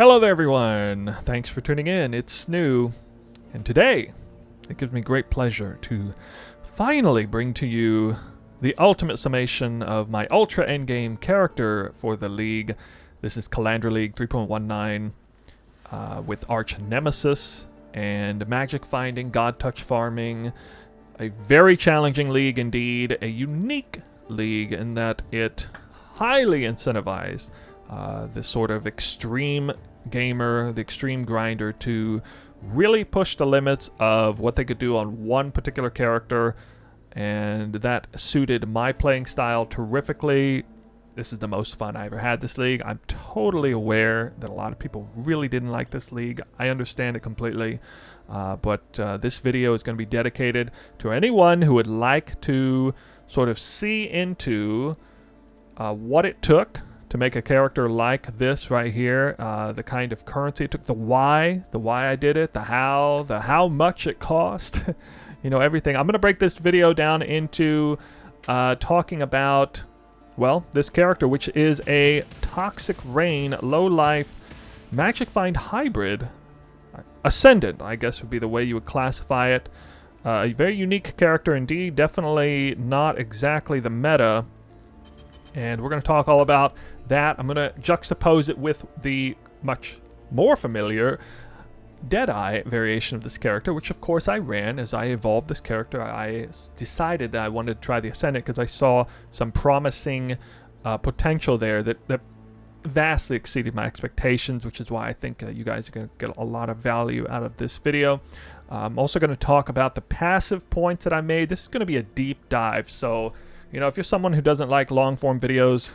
Hello there everyone, thanks for tuning in. It's Snoo, and today it gives me great pleasure to finally bring to you the ultimate summation of my Ultra Endgame character for the League. This is Kalandra League 3.19 with Arch Nemesis and Magic Finding, God Touch Farming. A very challenging league indeed, a unique league in that it highly incentivized this sort of extreme gamer, the extreme grinder, to really push the limits of what they could do on one particular character, and that suited my playing style terrifically. This is the most fun I ever had this league. I'm totally aware that a lot of people really didn't like this league. I understand it completely, but this video is going to be dedicated to anyone who would like to sort of see into what it took to make a character like this right here, the kind of currency it took, the why I did it, the how much it cost, you know, everything. I'm going to break this video down into talking about, well, this character, which is a Toxic Rain, low life, Magic Find hybrid, Ascendant, I guess would be the way you would classify it. A very unique character indeed, definitely not exactly the meta. And we're going to talk all about that. I'm going to juxtapose it with the much more familiar Deadeye variation of this character, which of course I ran as I evolved this character. I decided that I wanted to try the Ascendant because I saw some promising potential there that vastly exceeded my expectations, which is why I think you guys are going to get a lot of value out of this video. I'm also going to talk about the passive points that I made. This is going to be a deep dive, so you know, if you're someone who doesn't like long-form videos,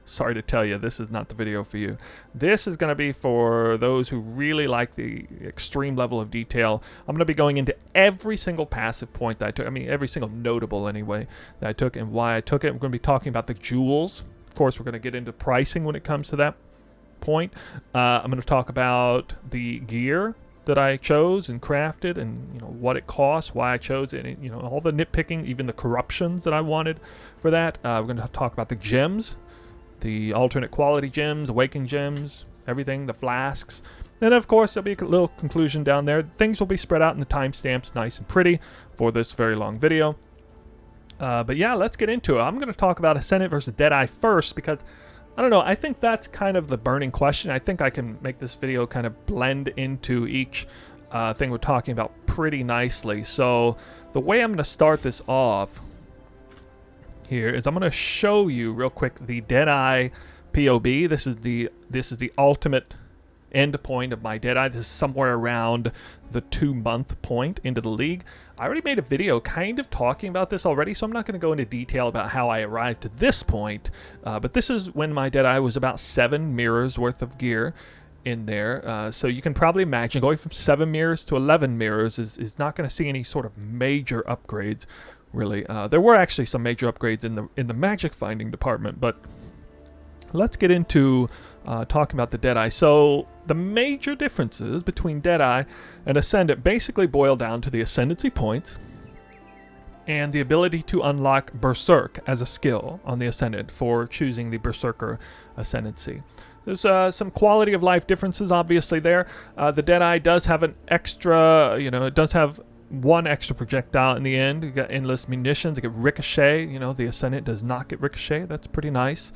sorry to tell you, this is not the video for you. This is going to be for those who really like the extreme level of detail. I'm going to be going into every single passive point that I took. I mean, every single notable, anyway, that I took and why I took it. We're going to be talking about the jewels. Of course, we're going to get into pricing when it comes to that point. I'm going to talk about the gear that I chose and crafted, and you know what it costs, why I chose it, and, you know, all the nitpicking, even the corruptions that I wanted for that. We're going to talk about the gems, the alternate quality gems, awakening gems, everything, the flasks, and of course there'll be a little conclusion down there. Things will be spread out in the timestamps nice and pretty for this very long video. But yeah, let's get into it. I'm going to talk about Ascendant versus Deadeye first because I don't know, I think that's kind of the burning question. I think I can make this video kind of blend into each thing we're talking about pretty nicely. So the way I'm going to start this off here is I'm going to show you real quick the Deadeye PoB. This is the ultimate end point of my Deadeye. This is somewhere around the 2-month point into the league. I already made a video kind of talking about this already, so I'm not going to go into detail about how I arrived to this point, but this is when my Deadeye was about 7 mirrors worth of gear in there, so you can probably imagine going from 7 mirrors to 11 mirrors is not going to see any sort of major upgrades, really. There were actually some major upgrades in the magic finding department, but let's get into talking about the Deadeye. So the major differences between Deadeye and Ascendant basically boil down to the ascendancy points and the ability to unlock Berserk as a skill on the Ascendant for choosing the Berserker Ascendancy. There's some quality of life differences obviously there. The Deadeye does have an extra, you know, it does have one extra projectile in the end. You got endless munitions, you get ricochet. You know, the Ascendant does not get ricochet. That's pretty nice.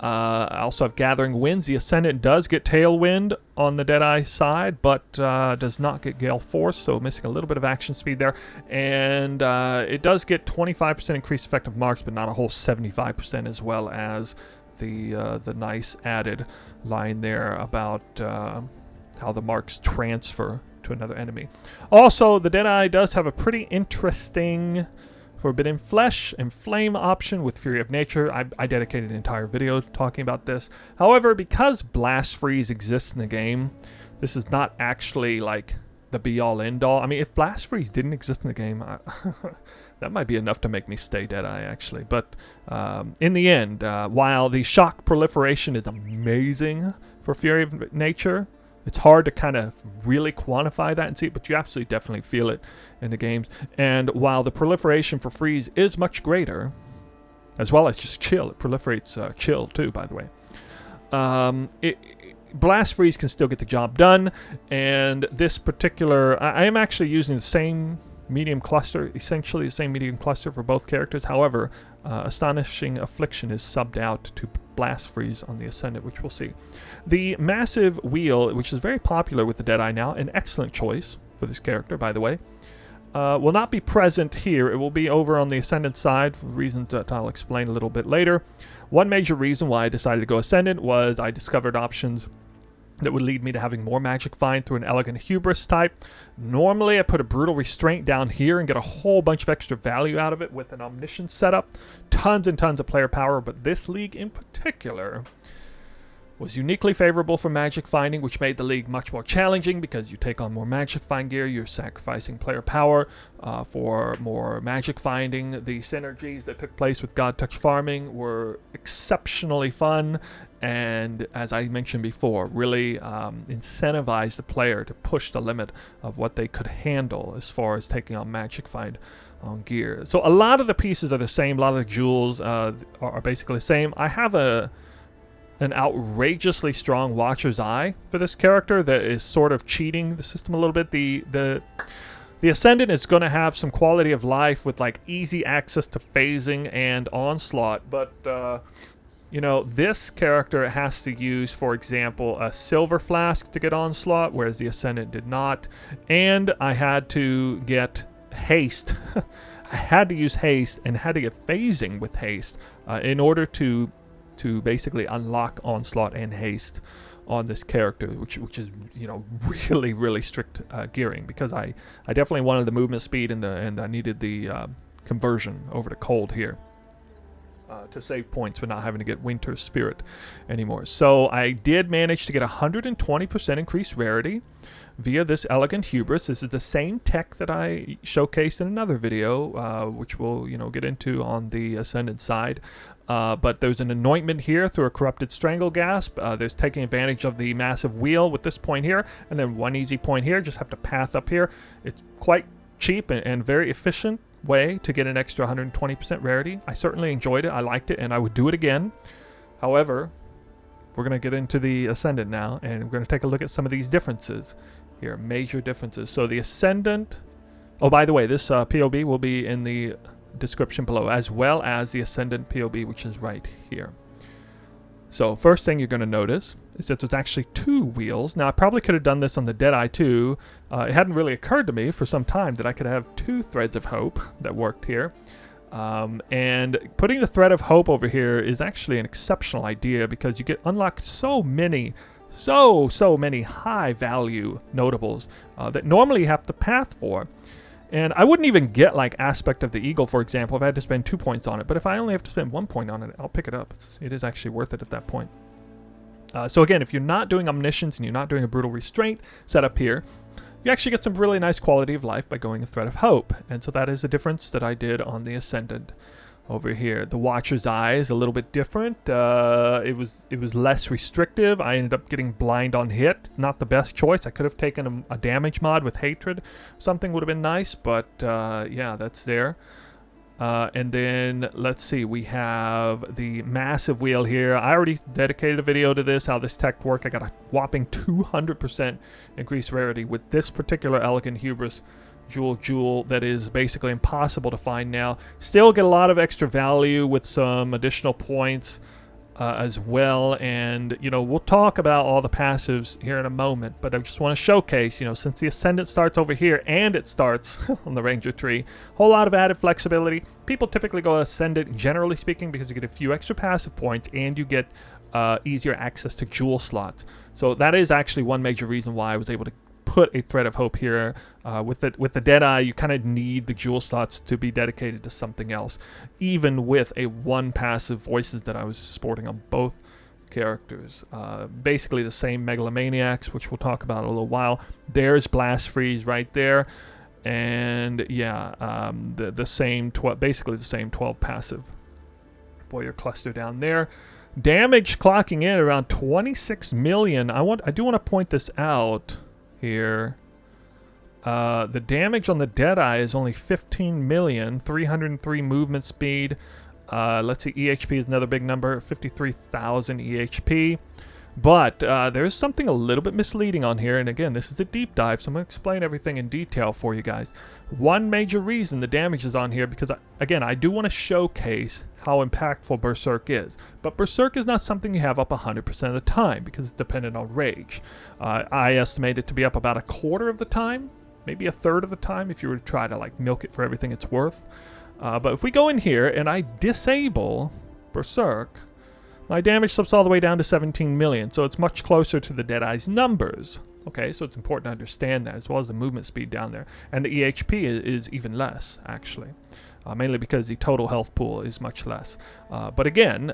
I also have Gathering Winds. The Ascendant does get Tailwind on the Deadeye side, but does not get Gale Force, so missing a little bit of action speed there. And it does get 25% increased effective marks, but not a whole 75%, as well as the nice added line there about how the marks transfer to another enemy. Also, the Deadeye does have a pretty interesting Forbidden Flesh and Flame option with Fury of Nature. I dedicated an entire video talking about this. However, because Blast Freeze exists in the game, this is not actually like the be-all end-all. I mean, if Blast Freeze didn't exist in the game, that might be enough to make me stay Deadeye, actually. But in the end, while the shock proliferation is amazing for Fury of Nature, it's hard to kind of really quantify that and see it, but you absolutely definitely feel it in the games. And while the proliferation for freeze is much greater, as well as just chill, it proliferates chill too, by the way. Blast Freeze can still get the job done, and this particular, I am actually using the same medium cluster, essentially the same medium cluster for both characters. However, Astonishing Affliction is subbed out to Blast Freeze on the Ascendant, which we'll see. The Massive Wheel, which is very popular with the Deadeye now, an excellent choice for this character, by the way, will not be present here. It will be over on the Ascendant side for reasons that I'll explain a little bit later. One major reason why I decided to go Ascendant was I discovered options that would lead me to having more Magic Find through an Elegant Hubris type. Normally, I put a Brutal Restraint down here and get a whole bunch of extra value out of it with an Omniscience setup. Tons and tons of player power, but this league in particular was uniquely favorable for Magic Finding, which made the league much more challenging because you take on more Magic Find gear, you're sacrificing player power for more Magic Finding. The synergies that took place with God Touch Farming were exceptionally fun, and as I mentioned before, really incentivized the player to push the limit of what they could handle as far as taking on Magic Find on gear. So a lot of the pieces are the same, a lot of the jewels are basically the same. I have an outrageously strong Watcher's Eye for this character that is sort of cheating the system a little bit. The Ascendant is going to have some quality of life with like easy access to phasing and onslaught, but you know, this character has to use, for example, a Silver Flask to get onslaught, whereas the Ascendant did not. And I had to get haste. I had to use haste and had to get phasing with haste in order to basically unlock onslaught and haste on this character, which is, you know, really strict gearing, because I definitely wanted the movement speed and I needed the conversion over to cold here to save points for not having to get Winter Spirit anymore. So I did manage to get 120% increased rarity via this Elegant Hubris. This is the same tech that I showcased in another video, which we'll, you know, get into on the Ascendant side. But there's an anointment here through a Corrupted Strangle Gasp. There's taking advantage of the Massive Wheel with this point here, and then one easy point here. Just have to path up here. It's quite cheap and very efficient way to get an extra 120% rarity. I certainly enjoyed it. I liked it, and I would do it again. However, we're going to get into the Ascendant now, and we're going to take a look at some of these differences here, major differences. So the Ascendant, oh, by the way, this POB will be in the description below, as well as the Ascendant POB, which is right here. So first thing you're going to notice is that there's actually two wheels. Now, I probably could have done this on the Deadeye too. It hadn't really occurred to me for some time that I could have two Threads of Hope that worked here. And putting the Thread of Hope over here is actually an exceptional idea, because you get unlocked so many high value notables that normally you have to path for. And I wouldn't even get like Aspect of the Eagle, for example, if I had to spend 2 points on it. But if I only have to spend 1 point on it, I'll pick it up. It is actually worth it at that point. So again, if you're not doing Omniscience and you're not doing a Brutal Restraint setup here, you actually get some really nice quality of life by going a Thread of Hope. And so that is a difference that I did on the Ascendant over here. The Watcher's Eye is a little bit different. It was less restrictive. I ended up getting blind on hit. Not the best choice. I could have taken a damage mod with Hatred. Something would have been nice, but yeah, that's there. And then let's see, we have the Massive Wheel here. I already dedicated a video to this, how this tech worked. I got a whopping 200% increased rarity with this particular Elegant Hubris jewel that is basically impossible to find now. Still get a lot of extra value with some additional points as well, and you know, we'll talk about all the passives here in a moment, but I just want to showcase, you know, since the Ascendant starts over here and it starts on the Ranger tree, whole lot of added flexibility. People typically go Ascendant, generally speaking, because you get a few extra passive points and you get easier access to jewel slots. So that is actually one major reason why I was able to put a Thread of Hope here. With the Deadeye, you kind of need the jewel slots to be dedicated to something else, even with a one passive Voices that I was sporting on both characters. Basically the same Megalomaniacs, which we'll talk about in a little while. There's Blast Freeze right there, and yeah, the same basically the same 12 passive warrior cluster down there. Damage clocking in around 26 million. I do want to point this out here. The damage on the Deadeye is only 15 million, 303 movement speed. Let's see, EHP is another big number, 53,000 EHP. But there's something a little bit misleading on here, and again, this is a deep dive, so I'm going to explain everything in detail for you guys. One major reason the damage is on here, because again, I do want to showcase how impactful Berserk is. But Berserk is not something you have up 100% of the time, because it's dependent on rage. I estimate it to be up about a quarter of the time, maybe a third of the time, if you were to try to like milk it for everything it's worth. But if we go in here and I disable Berserk, my damage slips all the way down to 17 million, so it's much closer to the Deadeye's numbers. Okay, so it's important to understand that, as well as the movement speed down there. And the EHP is even less, actually. Mainly because the total health pool is much less. But again,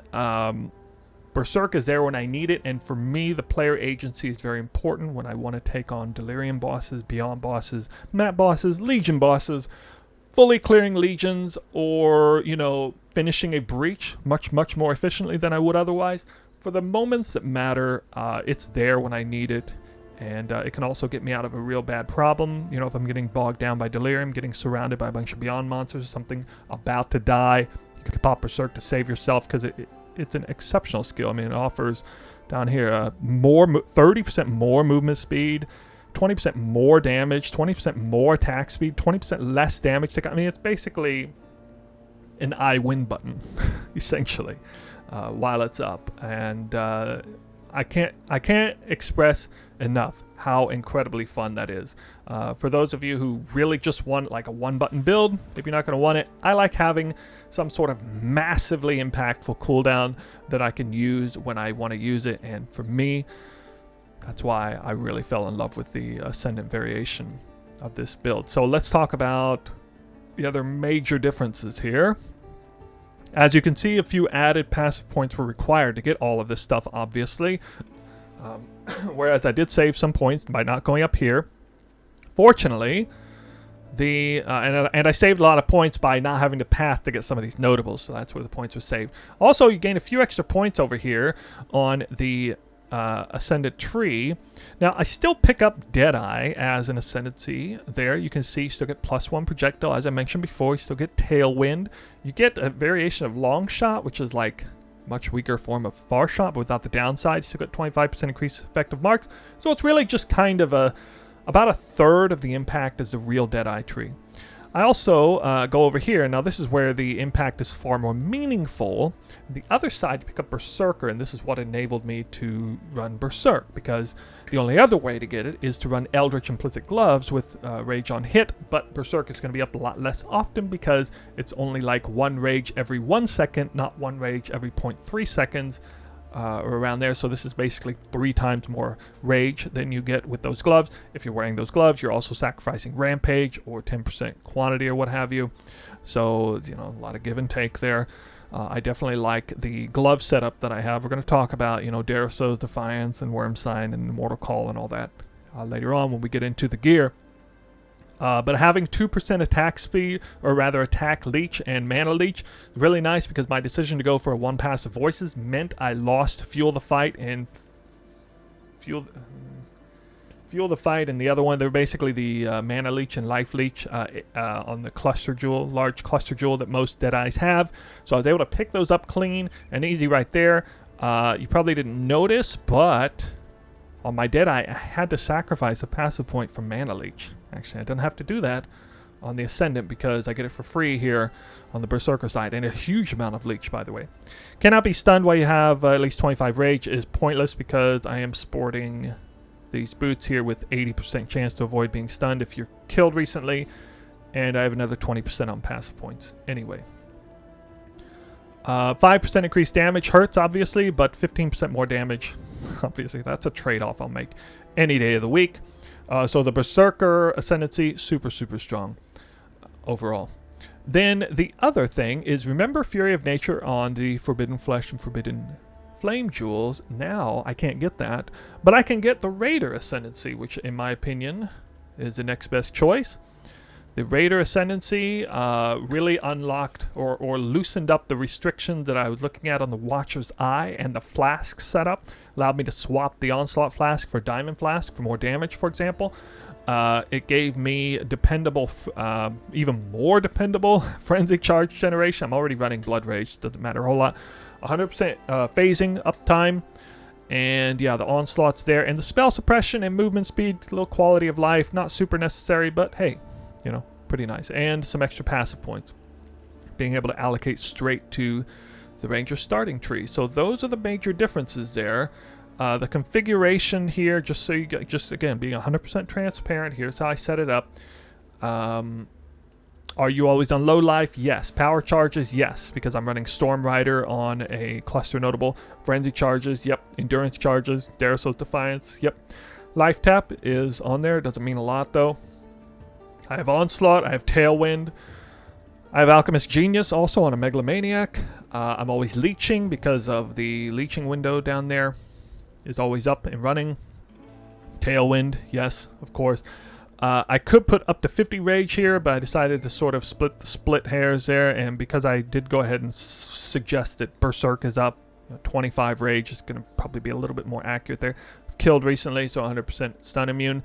Berserk is there when I need it, and for me, the player agency is very important when I want to take on Delirium bosses, Beyond bosses, map bosses, Legion bosses, fully clearing Legions, or, you know, finishing a breach much more efficiently than I would otherwise. For the moments that matter, it's there when I need it. And it can also get me out of a real bad problem. You know, if I'm getting bogged down by Delirium, getting surrounded by a bunch of Beyond monsters or something, about to die, you can pop Berserk to save yourself, because it's an exceptional skill. I mean, it offers down here 30% more movement speed, 20% more damage, 20% more attack speed, 20% less damage. I mean, it's basically an I win button, essentially, while it's up. And I can't express enough how incredibly fun that is. For those of you who really just want like a one-button build, if you're not going to want it, I like having some sort of massively impactful cooldown that I can use when I want to use it. And for me, that's why I really fell in love with the Ascendant variation of this build. So let's talk about the other major differences here. As you can see, a few added passive points were required to get all of this stuff, obviously. Whereas I did save some points by not going up here. Fortunately, and I saved a lot of points by not having to path to get some of these notables, so that's where the points were saved. Also, you gain a few extra points over here on the Ascendant tree. Now, I still pick up Deadeye as an ascendancy there. You can see you still get +1 projectile, as I mentioned before. You still get Tailwind. You get a variation of Long Shot, which is like much weaker form of Far Shot, but without the downside. You still get 25% increased effective marks. So it's really just kind of about a third of the impact as the real Deadeye tree. I also go over here. Now, this is where the impact is far more meaningful. The other side, to pick up Berserker, and this is what enabled me to run Berserk, because the only other way to get it is to run Eldritch Implicit Gloves with Rage on hit, but Berserk is going to be up a lot less often because it's only like 1 Rage every 1 second, not 1 Rage every 0.3 seconds. Or around there, so this is basically 3 times more rage than you get with those gloves. If you're wearing those gloves, you're also sacrificing Rampage or 10% quantity or what have you. So, you know, a lot of give and take there. I definitely like the glove setup that I have. We're going to talk about, you know, Daraso's Defiance and Worm Sign and Immortal Call and all that later on when we get into the gear. But having 2% attack speed, or rather attack leech and mana leech, is really nice, because my decision to go for a 1 passive voices meant I lost Fuel the Fight and Fuel the Fight and the other one. They're basically the mana leech and life leech on the cluster jewel, large cluster jewel that most Deadeyes have. So I was able to pick those up clean and easy right there. You probably didn't notice, but on my Deadeye, I had to sacrifice a passive point for mana leech. Actually, I don't have to do that on the Ascendant because I get it for free here on the Berserker side. And a huge amount of leech, by the way. Cannot be stunned while you have at least 25 rage is pointless, because I am sporting these boots here with 80% chance to avoid being stunned if you're killed recently. And I have another 20% on passive points anyway. 5% increased damage hurts, obviously, but 15% more damage. Obviously, that's a trade-off I'll make any day of the week. So the Berserker Ascendancy, super strong overall. Then the other thing is, remember Fury of Nature on the Forbidden Flesh and Forbidden Flame jewels? Now I can't get that, but I can get the Raider Ascendancy, which in my opinion is the next best choice. The Raider Ascendancy really unlocked or loosened up the restrictions that I was looking at on the Watcher's Eye, and the Flask setup allowed me to swap the Onslaught Flask for Diamond Flask for more damage, for example. It gave me dependable, even more dependable Frenzy Charge generation. I'm already running Blood Rage, doesn't matter a whole lot. 100% phasing uptime, And yeah, the onslaught's there. And the spell suppression and movement speed, a little quality of life, not super necessary, but hey, you know, pretty nice. And some extra passive points. Being able to allocate straight to the Ranger starting tree. So those are the major differences there. The configuration here, just so you get, just again, being 100% transparent, here's how I set it up. Are you always on low life? Yes. Power charges? Yes, because I'm running Storm Rider on a cluster notable. Frenzy charges? Yep. Endurance charges? Darasos Defiance? Yep. Life tap is on there. Doesn't mean a lot though. I have Onslaught. I have Tailwind. I have Alchemist Genius also on a Megalomaniac. I'm always leeching because of the leeching window down there is always up and running. Tailwind, yes, of course. I could put up to 50 rage here, but I decided to sort of split hairs there, and because I did go ahead and suggest that Berserk is up, 25 rage is going to probably be a little bit more accurate there. I've killed recently, so 100% stun immune.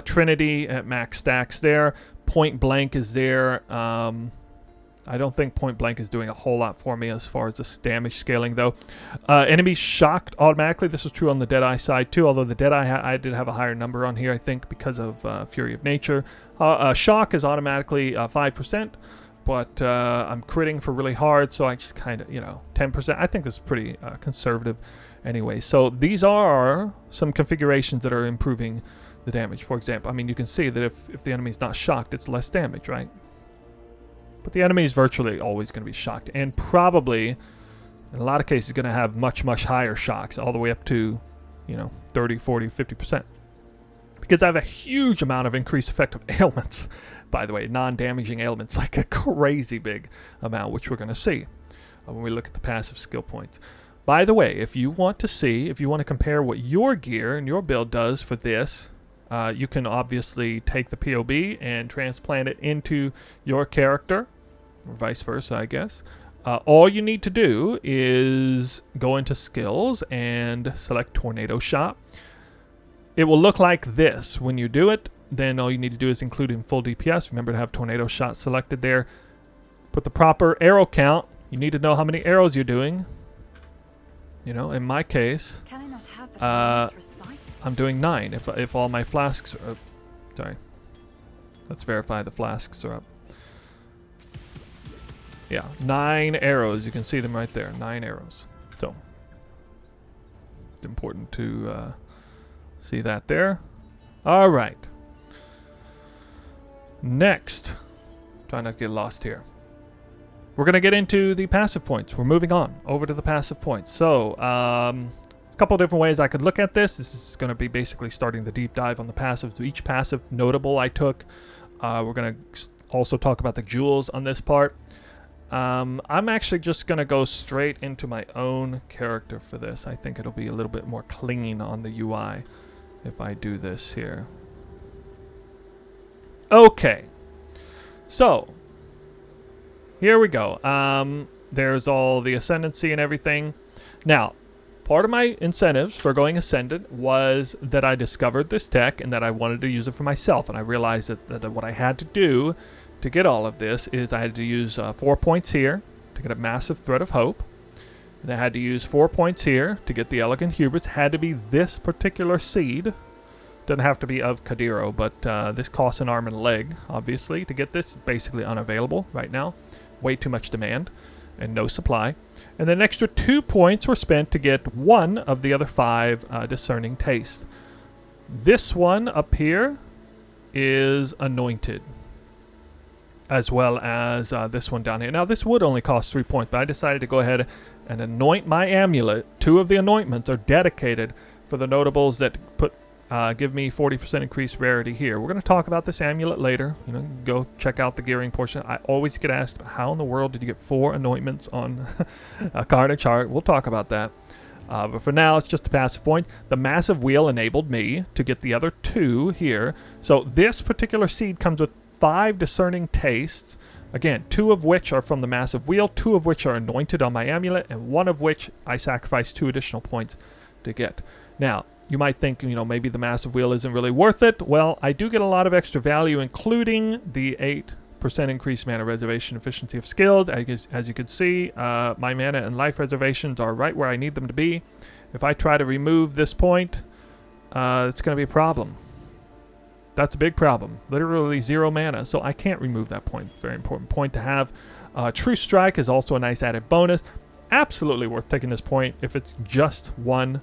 Trinity at max stacks there. Point Blank is there. I don't think Point Blank is doing a whole lot for me as far as this damage scaling, though. Enemies shocked automatically. This is true on the Deadeye side, too, although the Deadeye, I did have a higher number on here, I think, because of Fury of Nature. Shock is automatically 5%, but I'm critting for really hard, so I just kind of, 10%. I think this is pretty conservative anyway. So these are some configurations that are improving the damage. For example, I mean, you can see that if the enemy's not shocked, it's less damage, right? But the enemy is virtually always going to be shocked, and probably, in a lot of cases, going to have much, much higher shocks, all the way up to, 30, 40, 50%. Because I have a huge amount of increased effective ailments, by the way, non-damaging ailments, like a crazy big amount, which we're going to see when we look at the passive skill points. By the way, if you want to compare what your gear and your build does for this, you can obviously take the POB and transplant it into your character, or vice versa, I guess. All you need to do is go into skills and select Tornado Shot. It will look like this when you do it. Then all you need to do is include in full DPS. Remember to have Tornado Shot selected there. Put the proper arrow count. You need to know how many arrows you're doing. In my case, Can I not have I'm doing 9 if all my flasks are up. Sorry. Let's verify the flasks are up. Yeah, 9 arrows. You can see them right there. 9 arrows. So, it's important to see that there. All right. Next. Try not to get lost here. We're going to get into the passive points. We're moving on over to the passive points. So, a couple different ways I could look at this. This is going to be basically starting the deep dive on the passives. So each passive notable I took. We're going to also talk about the jewels on this part. I'm actually just going to go straight into my own character for this. I think it'll be a little bit more clean on the UI if I do this here. Okay. So, here we go. There's all the ascendancy and everything. Now, part of my incentives for going Ascendant was that I discovered this tech and that I wanted to use it for myself. And I realized that what I had to do to get all of this is I had to use 4 points here to get a massive Thread of Hope. And I had to use 4 points here to get the Elegant Hubris. Had to be this particular seed. Doesn't have to be of Kadiro, but this costs an arm and a leg, obviously, to get this. Basically unavailable right now. Way too much demand and no supply. And then an extra 2 points were spent to get one of the other 5 discerning taste. This one up here is anointed, as well as this one down here. Now this would only cost 3 points, but I decided to go ahead and anoint my amulet. 2 of the anointments are dedicated for the notables that give me 40% increased rarity here. We're going to talk about this amulet later. Go check out the gearing portion. I always get asked, how in the world did you get 4 anointments on a card chart? We'll talk about that. But for now, it's just a passive point. The massive wheel enabled me to get the other 2 here. So this particular seed comes with 5 discerning tastes. Again, 2 of which are from the massive wheel, 2 of which are anointed on my amulet, and 1 of which I sacrificed 2 additional points to get. Now, you might think, maybe the massive wheel isn't really worth it. Well, I do get a lot of extra value, including the 8% increased mana reservation efficiency of skills. As you can see, my mana and life reservations are right where I need them to be. If I try to remove this point, it's going to be a problem. That's a big problem. Literally 0 mana, so I can't remove that point. It's a very important point to have. True Strike is also a nice added bonus. Absolutely worth taking this point if it's just one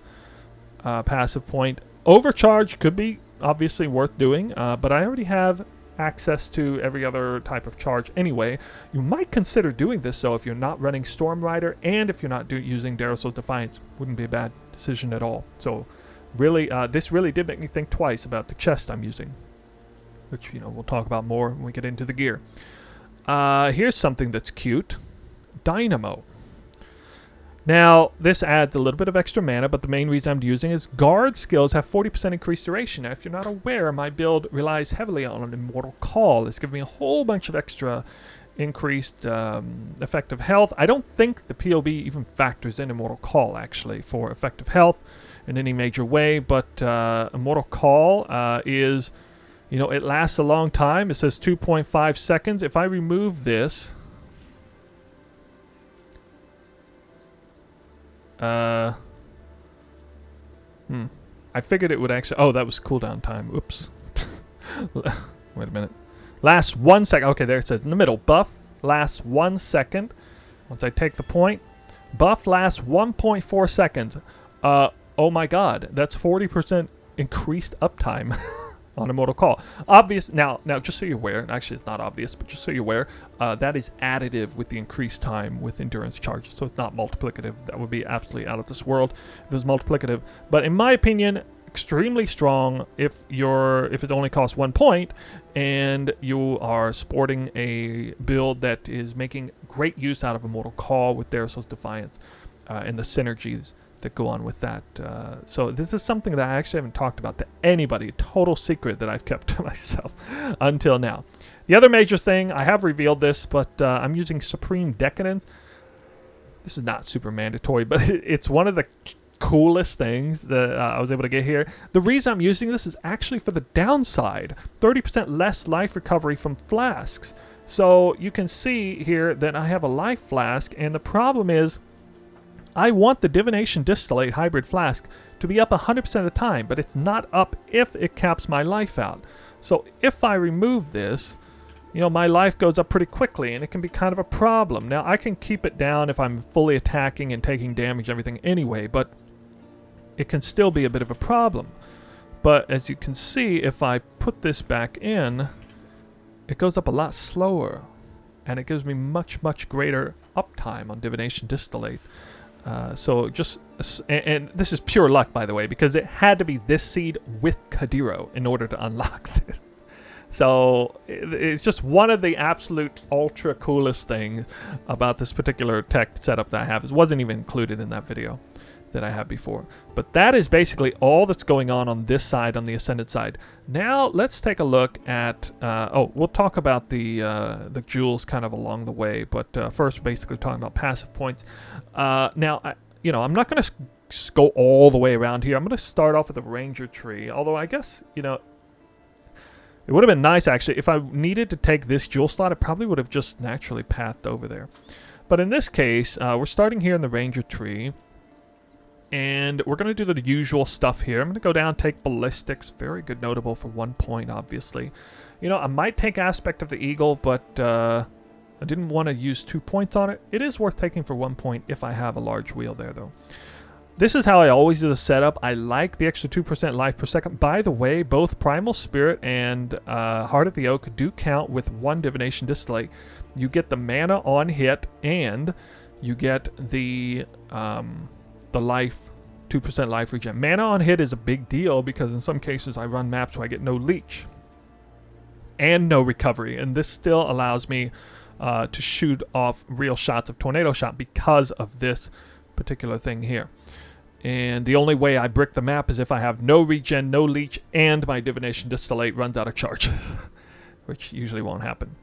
passive point. Overcharge could be obviously worth doing, but I already have access to every other type of charge anyway. You might consider doing this, though, if you're not running Storm Rider and if you're not using Darussel's Defiance. Wouldn't be a bad decision at all. So really, this really did make me think twice about the chest I'm using, which, you know, we'll talk about more when we get into the gear. Here's something that's cute. Dynamo. Now, this adds a little bit of extra mana, but the main reason I'm using is guard skills have 40% increased duration. Now, if you're not aware, my build relies heavily on an Immortal Call. It's giving me a whole bunch of extra increased effective health. I don't think the PoE even factors in Immortal Call, actually, for effective health in any major way, but Immortal Call is, you know, it lasts a long time. It says 2.5 seconds. If I remove this... I figured it would actually... Oh, that was cooldown time. Oops. Wait a minute. Lasts 1 second. Okay, there it says in the middle. Buff lasts 1 second. Once I take the point. Buff lasts 1.4 seconds. Oh my god. That's 40% increased uptime on Immortal Call. Obvious. Now, just so you're aware, actually it's not obvious, but just so you're aware, that is additive with the increased time with endurance charges. So it's not multiplicative. That would be absolutely out of this world if it was multiplicative. But in my opinion, extremely strong if it only costs 1 point and you are sporting a build that is making great use out of Immortal Call with Darussel's Defiance and the synergies that go on with that. So this is something that I actually haven't talked about to anybody. A total secret that I've kept to myself until now. The other major thing, I have revealed this, but I'm using Supreme Decadence. This is not super mandatory, but it's one of the coolest things that I was able to get here. The reason I'm using this is actually for the downside. 30% less life recovery from flasks. So you can see here that I have a life flask, and the problem is I want the Divination Distillate Hybrid Flask to be up 100% of the time, but it's not up if it caps my life out. So if I remove this, you know, my life goes up pretty quickly, and it can be kind of a problem. Now, I can keep it down if I'm fully attacking and taking damage and everything anyway, but it can still be a bit of a problem. But as you can see, if I put this back in, it goes up a lot slower, and it gives me much, much greater uptime on Divination Distillate. So just, and this is pure luck, by the way, because it had to be this seed with Kadiro in order to unlock this. So it's just one of the absolute ultra coolest things about this particular tech setup that I have. It wasn't even included in that video that I had before. But that is basically all that's going on this side, on the Ascendant side. Now let's take a look at, we'll talk about the jewels kind of along the way, but first basically talking about passive points. Now, I'm not going to go all the way around here. I'm going to start off with the Ranger tree, although I guess, it would have been nice, actually. If I needed to take this jewel slot, I probably would have just naturally pathed over there. But in this case, we're starting here in the Ranger tree. And we're going to do the usual stuff here. I'm going to go down, take Ballistics. Very good notable for 1 point, obviously. I might take Aspect of the Eagle, but I didn't want to use 2 points on it. It is worth taking for 1 point if I have a large wheel there, though. This is how I always do the setup. I like the extra 2% life per second. By the way, both Primal Spirit and Heart of the Oak do count with 1 Divination Distillate. You get the mana on hit, and you get the life, 2% life regen. Mana on hit is a big deal because in some cases I run maps where I get no leech and no recovery, and this still allows me to shoot off real shots of Tornado Shot because of this particular thing here. And the only way I brick the map is if I have no regen, no leech, and my Divination Distillate runs out of charges, which usually won't happen.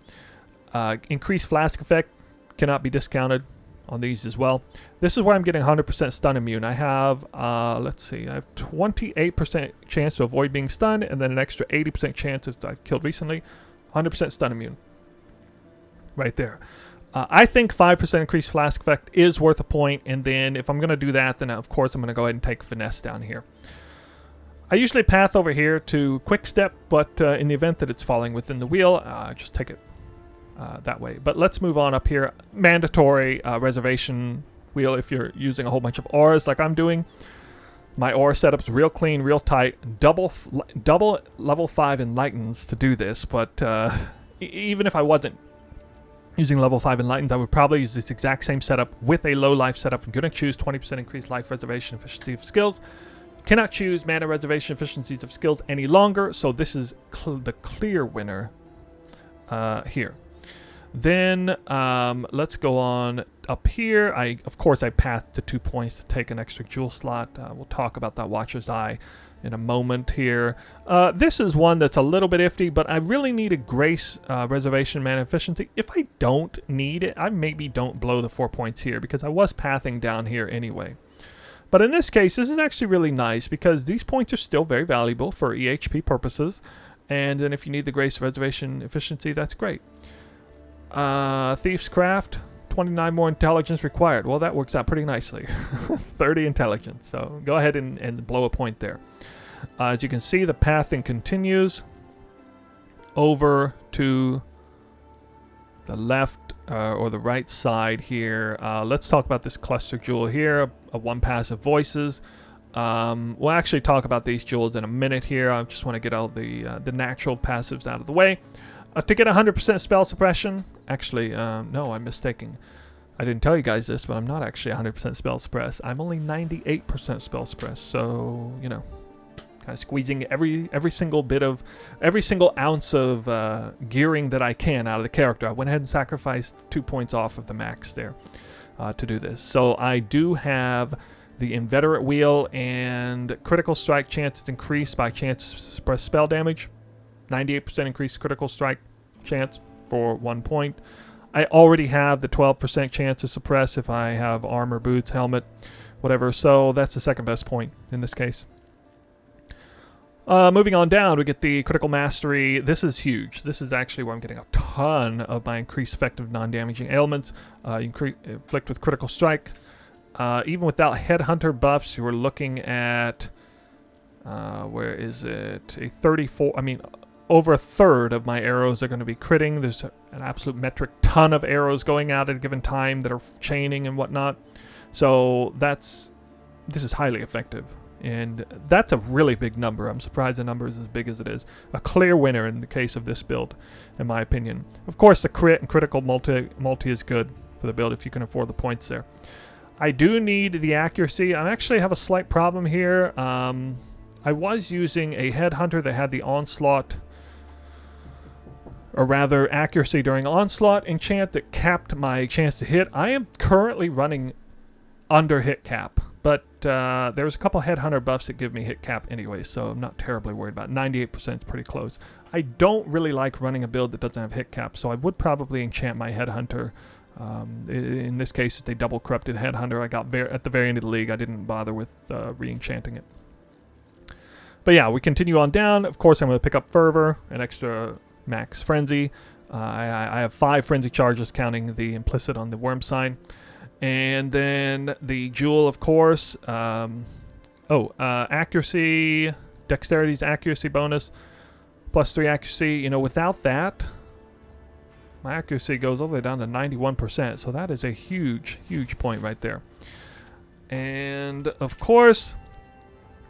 Increased flask effect cannot be discounted on these as well. This is where I'm getting 100% stun immune. I have, let's see, I have 28% chance to avoid being stunned, and then an extra 80% chance if I've killed recently. 100% stun immune. Right there. I think 5% increased flask effect is worth a point, and then if I'm going to do that, then of course I'm going to go ahead and take finesse down here. I usually path over here to quick step, but in the event that it's falling within the wheel, just take it that way. But let's move on up here. Mandatory reservation wheel if you're using a whole bunch of auras like I'm doing. My aura setup's real clean, real tight. Double level 5 enlightens to do this, but even if I wasn't using level 5 enlightens, I would probably use this exact same setup with a low life setup. I'm going to choose 20% increased life reservation efficiency of skills. Cannot choose mana reservation efficiencies of skills any longer, so this is the clear winner here. Then let's go on up here. Of course I pathed to 2 points to take an extra jewel slot. We'll talk about that Watcher's Eye in a moment here. This is one that's a little bit iffy, but I really need a Grace reservation mana efficiency. If I don't need it, I maybe don't blow the 4 points here because I was pathing down here anyway. But in this case, this is actually really nice because these points are still very valuable for EHP purposes. And then if you need the Grace reservation efficiency, that's great. Thief's Craft, 29 more intelligence required. Well, that works out pretty nicely. 30 intelligence. So go ahead and blow a point there. As you can see, the pathing continues over to the left or the right side here. Let's talk about this cluster jewel here, a 1 passive voices. We'll actually talk about these jewels in a minute here. I just want to get all the natural passives out of the way. To get 100% spell suppression, actually, no, I'm mistaken. I didn't tell you guys this, but I'm not actually 100% spell suppressed. I'm only 98% spell suppressed, so, you know, kind of squeezing every single ounce of gearing that I can out of the character. I went ahead and sacrificed 2 points off of the max there to do this. So I do have the Inveterate Wheel, and critical strike chance is increased by chance to suppress spell damage. 98% increased critical strike chance for 1 point. I already have the 12% chance to suppress if I have armor, boots, helmet, whatever. So that's the second best point in this case. Moving on down, we get the critical mastery. This is huge. This is actually where I'm getting a ton of my increased effective non-damaging ailments. Inflict with critical strike. Even without headhunter buffs, you are looking at where is it? A 34. I mean, over a third of my arrows are going to be critting. There's an absolute metric ton of arrows going out at a given time that are chaining and whatnot. So this is highly effective. And that's a really big number. I'm surprised the number is as big as it is. A clear winner in the case of this build, in my opinion. Of course, the crit and critical multi is good for the build if you can afford the points there. I do need the accuracy. I actually have a slight problem here. I was using a headhunter that had the onslaught, or rather accuracy during onslaught enchant that capped my chance to hit. I am currently running under hit cap, but there's a couple headhunter buffs that give me hit cap anyway, so I'm not terribly worried about it. 98% is pretty close. I don't really like running a build that doesn't have hit cap, so I would probably enchant my headhunter. In this case, it's a double corrupted headhunter. I got at the very end of the league. I didn't bother with re-enchanting it. But yeah, we continue on down. Of course, I'm going to pick up Fervor, an extra max Frenzy. I have 5 Frenzy charges, counting the implicit on the Worm sign. And then the Jewel, of course. Accuracy, Dexterity's accuracy bonus, +3 accuracy. You know, without that, my accuracy goes all the way down to 91%. So that is a huge, huge point right there. And, of course,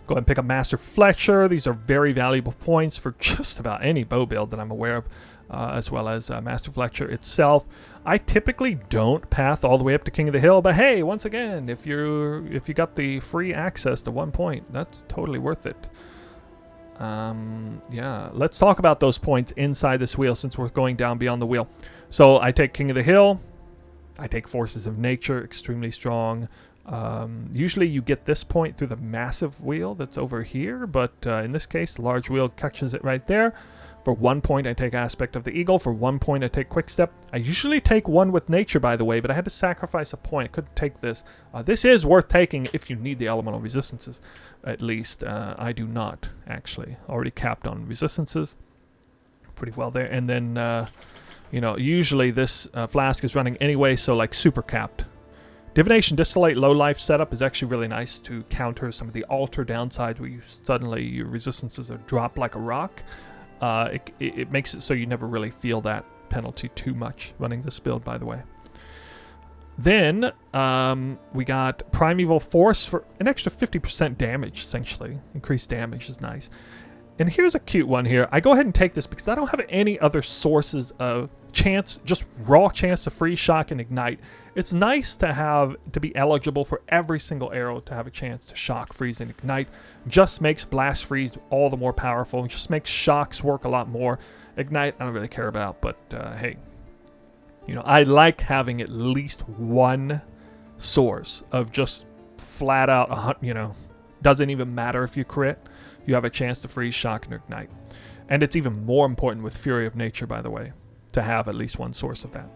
go ahead and pick up Master Fletcher. These are very valuable points for just about any bow build that I'm aware of, as well as Master Fletcher itself. I typically don't path all the way up to King of the Hill, but hey, once again, if you got the free access to 1 point, that's totally worth it. Yeah, let's talk about those points inside this wheel since we're going down beyond the wheel. So I take King of the Hill. I take Forces of Nature, extremely strong. Usually you get this point through the massive wheel that's over here, but in this case, the large wheel catches it right there. For 1 point, I take Aspect of the Eagle. For 1 point, I take Quick Step. I usually take one with Nature, by the way, but I had to sacrifice a point. I couldn't take this. This is worth taking if you need the elemental resistances, at least. I do not, actually. Already capped on resistances. Pretty well there. And then You know, usually this flask is running anyway, so like super capped. Divination Distillate low life setup is actually really nice to counter some of the altar downsides where you suddenly your resistances are dropped like a rock. It makes it so you never really feel that penalty too much running this build, by the way. Then we got Primeval Force for an extra 50% damage, essentially. Increased damage is nice. And here's a cute one here. I go ahead and take this because I don't have any other sources of chance, just raw chance to freeze, shock, and ignite. It's nice to have, to be eligible for every single arrow to have a chance to shock, freeze, and ignite. Just makes blast freeze all the more powerful. And just makes shocks work a lot more. Ignite, I don't really care about, but hey. You know, I like having at least one source of just flat out, you know, doesn't even matter if you crit. You have a chance to freeze, shock, and ignite. And it's even more important with Fury of Nature, by the way, to have at least one source of that.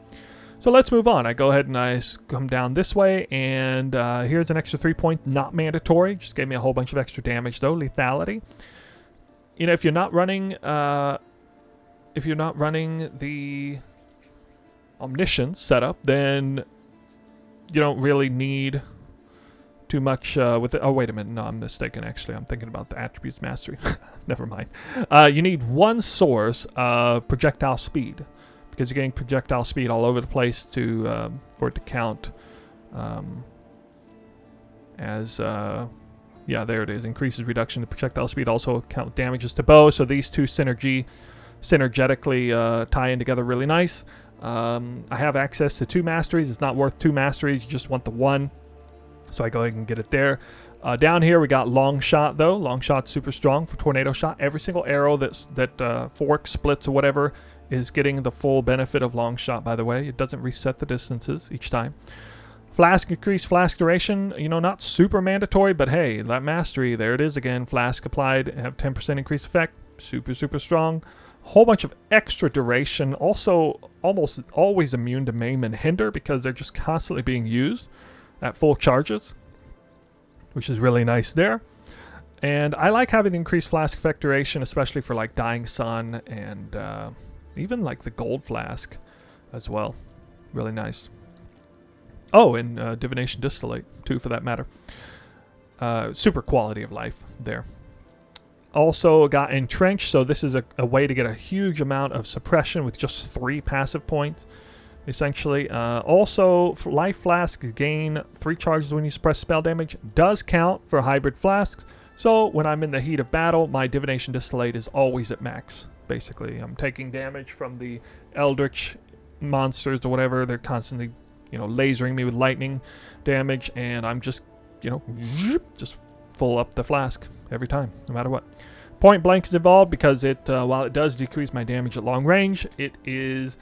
So let's move on. I go ahead and I come down this way, and here's an extra 3 point, not mandatory. Just gave me a whole bunch of extra damage, though. Lethality. You know, if you're not running the Omniscience setup, then you don't really need too much with it. Oh, wait a minute. No, I'm mistaken, actually. I'm thinking about the Attributes Mastery. Never mind. You need one source of projectile speed, because you're getting projectile speed all over the place to for it to count as... yeah, there it is. Increases reduction to projectile speed. Also count damages to bow. So these two synergetically tie in together really nice. I have access to 2 masteries. It's not worth 2 masteries. You just want the one. So I go ahead and get it there. Down here we got Long Shot, though. Long Shot's super strong for Tornado Shot. Every single arrow that forks, splits, or whatever is getting the full benefit of Long Shot, by the way. It doesn't reset the distances each time. Flask, increased flask duration. You know, not super mandatory, but hey, that mastery, there it is again. Flask applied, have 10% increased effect. Super, super strong. Whole bunch of extra duration. Also, almost always immune to maim and hinder because they're just constantly being used at full charges, which is really nice there. And I like having the increased flask effect duration, especially for like Dying Sun and even like the Gold Flask as well. Really nice. Oh, and Divination Distillate too, for that matter. Super quality of life there. Also got Entrenched, so this is a way to get a huge amount of suppression with just 3 passive points, essentially. Also, Life Flasks gain 3 charges when you suppress spell damage. Does count for hybrid flasks, so when I'm in the heat of battle, my Divination Distillate is always at max, basically. I'm taking damage from the Eldritch monsters or whatever. They're constantly, you know, lasering me with lightning damage, and I'm just, you know, just full up the flask every time, no matter what. Point Blank is involved because it, while it does decrease my damage at long range, it is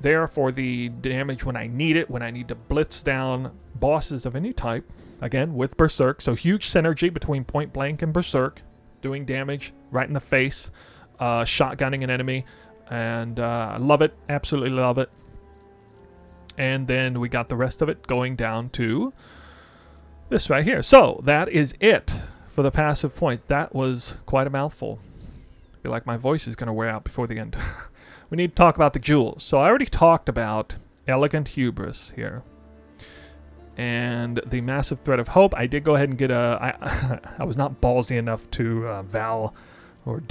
there for the damage when I need it, when I need to blitz down bosses of any type, again, with Berserk. So huge synergy between Point Blank and Berserk, doing damage right in the face, shotgunning an enemy, and I love it, absolutely love it. And then we got the rest of it going down to this right here. So that is it for the passive points. That was quite a mouthful. I feel like my voice is going to wear out before the end. We need to talk about the jewels. So I already talked about Elegant Hubris here. And the Massive Thread of Hope. I did go ahead and get a... I was not ballsy enough to Val or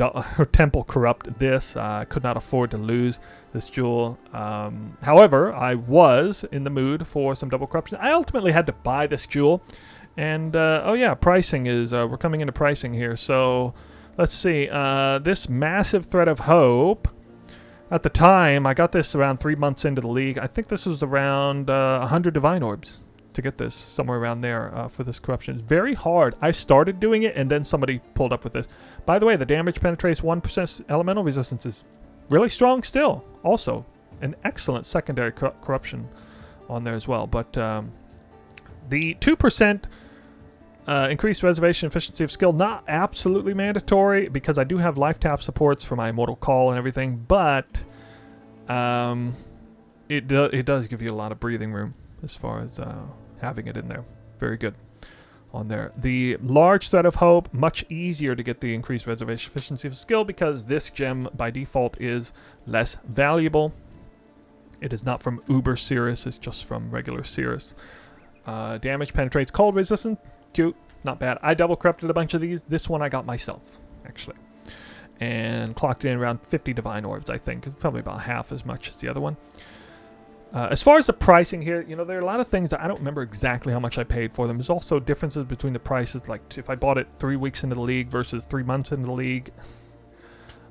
Temple Corrupt this. I could not afford to lose this jewel. However, I was in the mood for some double corruption. I ultimately had to buy this jewel. And, oh yeah, pricing is... we're coming into pricing here. So, let's see. This Massive Thread of Hope... At the time, I got this around 3 months into the league. I think this was around 100 Divine Orbs to get this, somewhere around there for this corruption. It's very hard. I started doing it, and then somebody pulled up with this. By the way, the damage penetrates 1% elemental resistance is really strong still. Also, an excellent secondary corruption on there as well. But the 2% increased reservation efficiency of skill, not absolutely mandatory, because I do have life tap supports for my Immortal Call and everything, but it does give you a lot of breathing room as far as having it in there. Very good on there. The Large Thread of Hope, much easier to get the increased reservation efficiency of skill because this gem by default is less valuable. It is not from Uber Cirrus, it's just from regular Cirrus. Damage penetrates cold resistant. Cute, not bad. I double corrupted a bunch of these. This one I got myself, actually. And clocked in around 50 Divine Orbs, I think. It's probably about half as much as the other one. As far as the pricing here, you know, there are a lot of things that I don't remember exactly how much I paid for them. There's also differences between the prices, like if I bought it 3 weeks into the league versus 3 months into the league.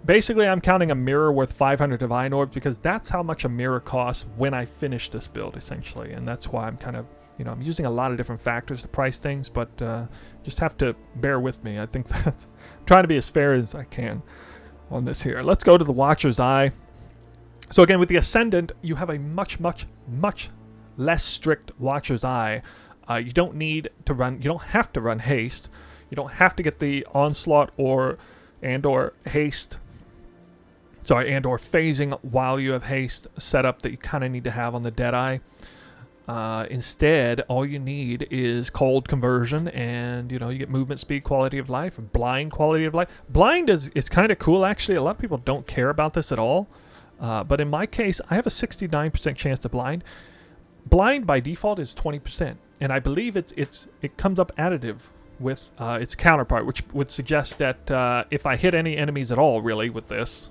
Basically, I'm counting a mirror worth 500 Divine Orbs because that's how much a mirror costs when I finish this build, essentially. And that's why I'm kind of, you know, I'm using a lot of different factors to price things, but just have to bear with me. I think that's I'm trying to be as fair as I can on this here. Let's go to the Watcher's Eye. So again, with the Ascendant, you have a much less strict Watcher's Eye. You don't need to run, you don't have to run haste. You don't have to get the onslaught or haste. Sorry, and or phasing while you have haste set up that you kind of need to have on the Deadeye. Instead, all you need is cold conversion, and you know, you get movement speed, quality of life, blind quality of life. Blind is kind of cool, actually. A lot of people don't care about this at all. But in my case, I have a 69% chance to blind. Blind by default is 20%, and I believe it comes up additive with its counterpart, which would suggest that if I hit any enemies at all, really, with this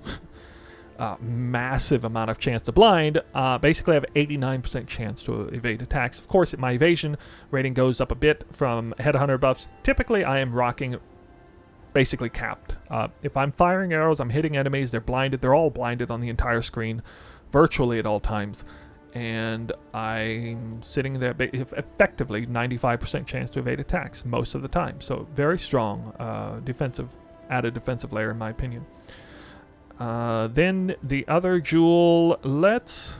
massive amount of chance to blind, basically I have 89% chance to evade attacks. Of course, my evasion rating goes up a bit from Headhunter buffs. Typically, I am rocking basically capped. If I'm firing arrows, I'm hitting enemies, they're blinded. They're all blinded on the entire screen, virtually at all times. And I'm sitting there effectively 95% chance to evade attacks most of the time. So very strong added defensive layer in my opinion. Then the other jewel, let's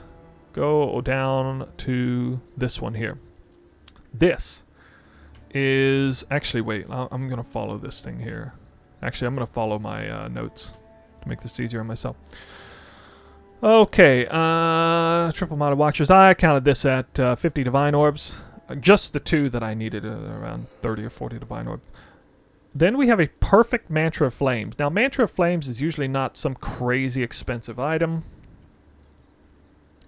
go down to this one here. This is, actually wait, I'm going to follow this thing here. Actually, I'm going to follow my notes to make this easier on myself. Okay, triple modded Watcher's Eye. I counted this at 50 Divine Orbs. Just the 2 that I needed, around 30 or 40 Divine Orbs. Then we have a perfect Mantra of Flames. Now, Mantra of Flames is usually not some crazy expensive item.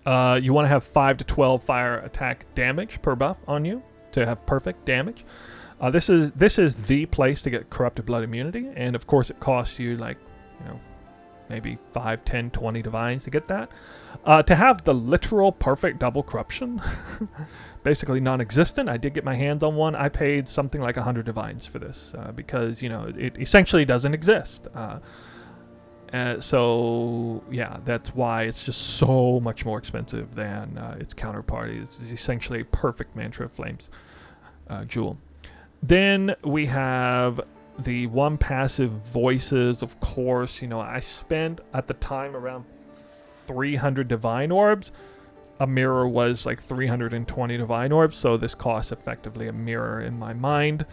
You want to have 5 to 12 fire attack damage per buff on you to have perfect damage. This is the place to get Corrupted Blood immunity, and of course it costs you like, you know, maybe 5, 10, 20 divines to get that. To have the literal perfect double corruption, basically non-existent. I did get my hands on one. I paid something like 100 divines for this because, you know, it essentially doesn't exist. So yeah, that's why it's just so much more expensive than its counterpart. It's essentially a perfect Mantra of Flames jewel. Then we have the one passive Voices. Of course, you know, I spent at the time around 300 Divine Orbs. A mirror was like 320 Divine Orbs, so this costs effectively a mirror in my mind.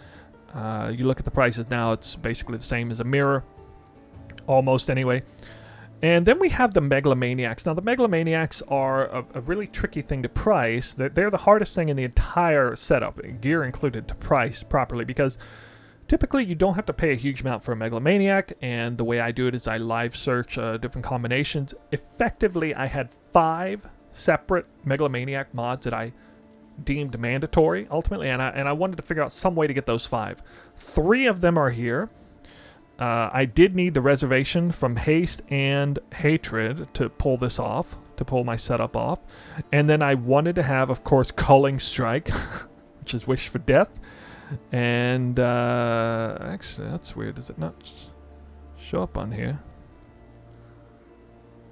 You look at the prices now, it's basically the same as a mirror. Almost, anyway. And then we have the Megalomaniacs. Now, the Megalomaniacs are a really tricky thing to price. They're the hardest thing in the entire setup, gear included, to price properly, because typically you don't have to pay a huge amount for a Megalomaniac, and the way I do it is I live search different combinations. Effectively, I had 5 separate Megalomaniac mods that I deemed mandatory, ultimately, and I wanted to figure out some way to get those 5. 3 of them are here. I did need the reservation from Haste and Hatred to pull this off, to pull my setup off. And then I wanted to have, of course, Culling Strike, which is Wish for Death. And actually, that's weird. Does it not show up on here?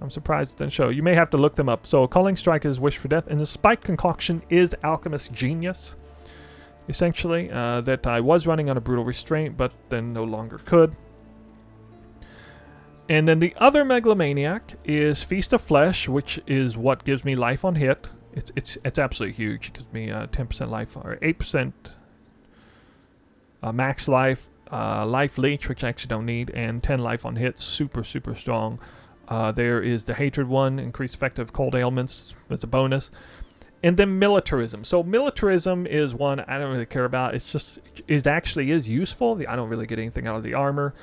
I'm surprised it didn't show. You may have to look them up. So Culling Strike is Wish for Death, and the Spike Concoction is Alchemist Genius, essentially, that I was running on a Brutal Restraint, but then no longer could. And then the other Megalomaniac is Feast of Flesh, which is what gives me life on hit. It's absolutely huge. It gives me 10% life, or 8% max life, life leech, which I actually don't need, and 10 life on hit. Super, super strong. There is the Hatred one, increased effect of cold ailments. That's a bonus. And then Militarism. So Militarism is one I don't really care about. It's just, it actually is useful. I don't really get anything out of the armor.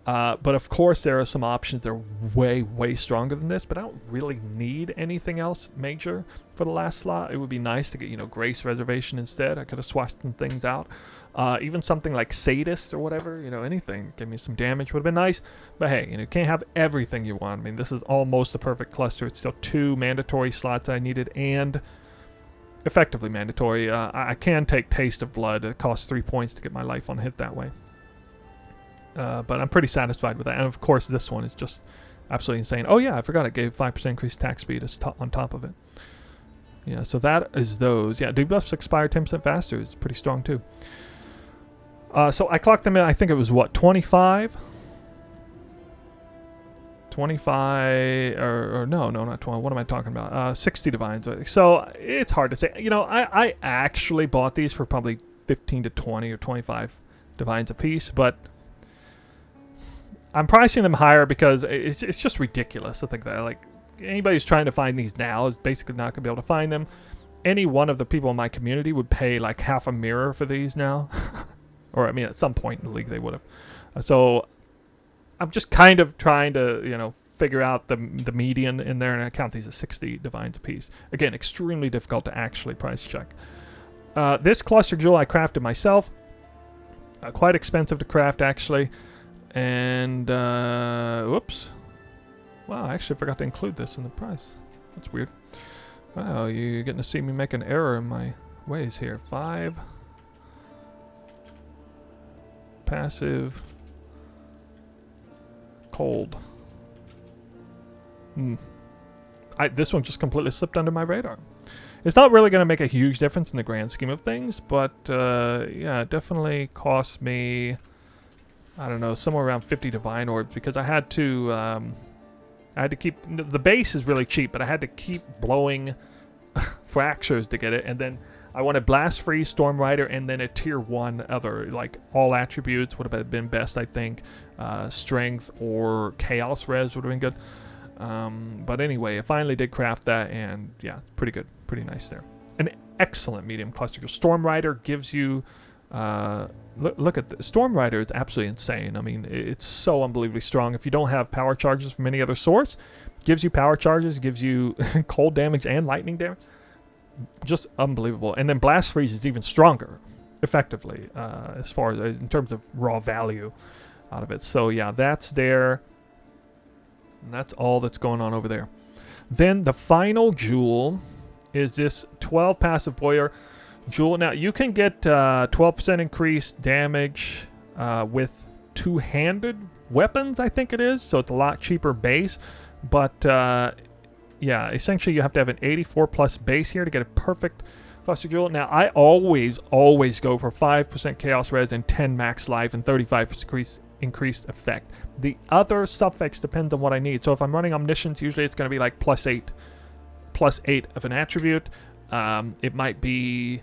But of course, there are some options that are way, way stronger than this, but I don't really need anything else major for the last slot. It would be nice to get, you know, Grace Reservation instead. I could have swatched some things out. Even something like Sadist or whatever, you know, anything. Give me some damage would have been nice. But hey, you know, you can't have everything you want. I mean, this is almost the perfect cluster. It's still 2 mandatory slots I needed and effectively mandatory. I can take Taste of Blood. It costs 3 points to get my life on hit that way. But I'm pretty satisfied with that. And of course, this one is just absolutely insane. Oh yeah, I forgot it gave 5% increased attack speed on top of it. Yeah, so that is those. Yeah, debuffs expire 10% faster. It's pretty strong too. So I clocked them in, I think it was what, 25? 25, or no, not 20. What am I talking about? 60 divines. So it's hard to say. You know, I actually bought these for probably 15 to 20 or 25 divines a piece, but I'm pricing them higher because it's just ridiculous to think that, like, anybody who's trying to find these now is basically not going to be able to find them. Any one of the people in my community would pay like half a mirror for these now. Or, I mean, at some point in the league they would have. So I'm just kind of trying to, you know, figure out the median in there, and I count these as 60 divines a piece. Again, extremely difficult to actually price check. This cluster jewel I crafted myself. Quite expensive to craft, actually. And, whoops. Wow, I actually forgot to include this in the price. That's weird. Wow, you're getting to see me make an error in my ways here. 5. Passive. Cold. This one just completely slipped under my radar. It's not really going to make a huge difference in the grand scheme of things, but, yeah, it definitely cost me, I don't know, somewhere around 50 divine orbs, because I had to keep, the base is really cheap, but I had to keep blowing fractures to get it, and then I wanted Blast Freeze, Storm Rider, and then a tier 1 other, like all attributes would have been best, I think. Strength or Chaos Res would have been good. But anyway, I finally did craft that, and yeah, pretty good, pretty nice there. An excellent medium cluster. Storm Rider gives you, look at the Storm Rider is absolutely insane. I mean, it's so unbelievably strong. If you don't have power charges from any other source, gives you power charges, gives you cold damage and lightning damage. Just unbelievable. And then Blast Freeze is even stronger, effectively, as far as in terms of raw value out of it. So yeah, that's there. And that's all that's going on over there. Then the final jewel is this 12 passive warrior jewel. Now you can get 12% increased damage with two-handed weapons, I think it is. So it's a lot cheaper base. But yeah, essentially you have to have an 84 plus base here to get a perfect cluster jewel. Now I always go for 5% chaos res and 10 max life and 35% increased effect. The other suffix depends on what I need. So if I'm running omniscience, usually it's going to be like plus 8 of an attribute. It might be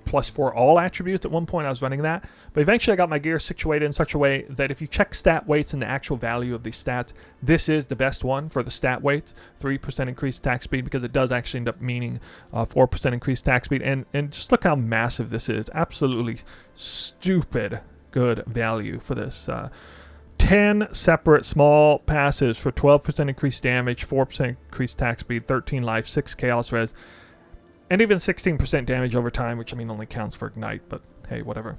plus 4 all attributes. At one point I was running that, but eventually I got my gear situated in such a way that if you check stat weights and the actual value of these stats, this is the best one for the stat weights. 3% increased attack speed, because it does actually end up meaning 4% increased attack speed. And just look how massive this is. Absolutely stupid good value for this. 10 separate small passives for 12% increased damage, 4% increased attack speed, 13 life, 6 chaos res, and even 16% damage over time, which I mean only counts for ignite, but hey, whatever.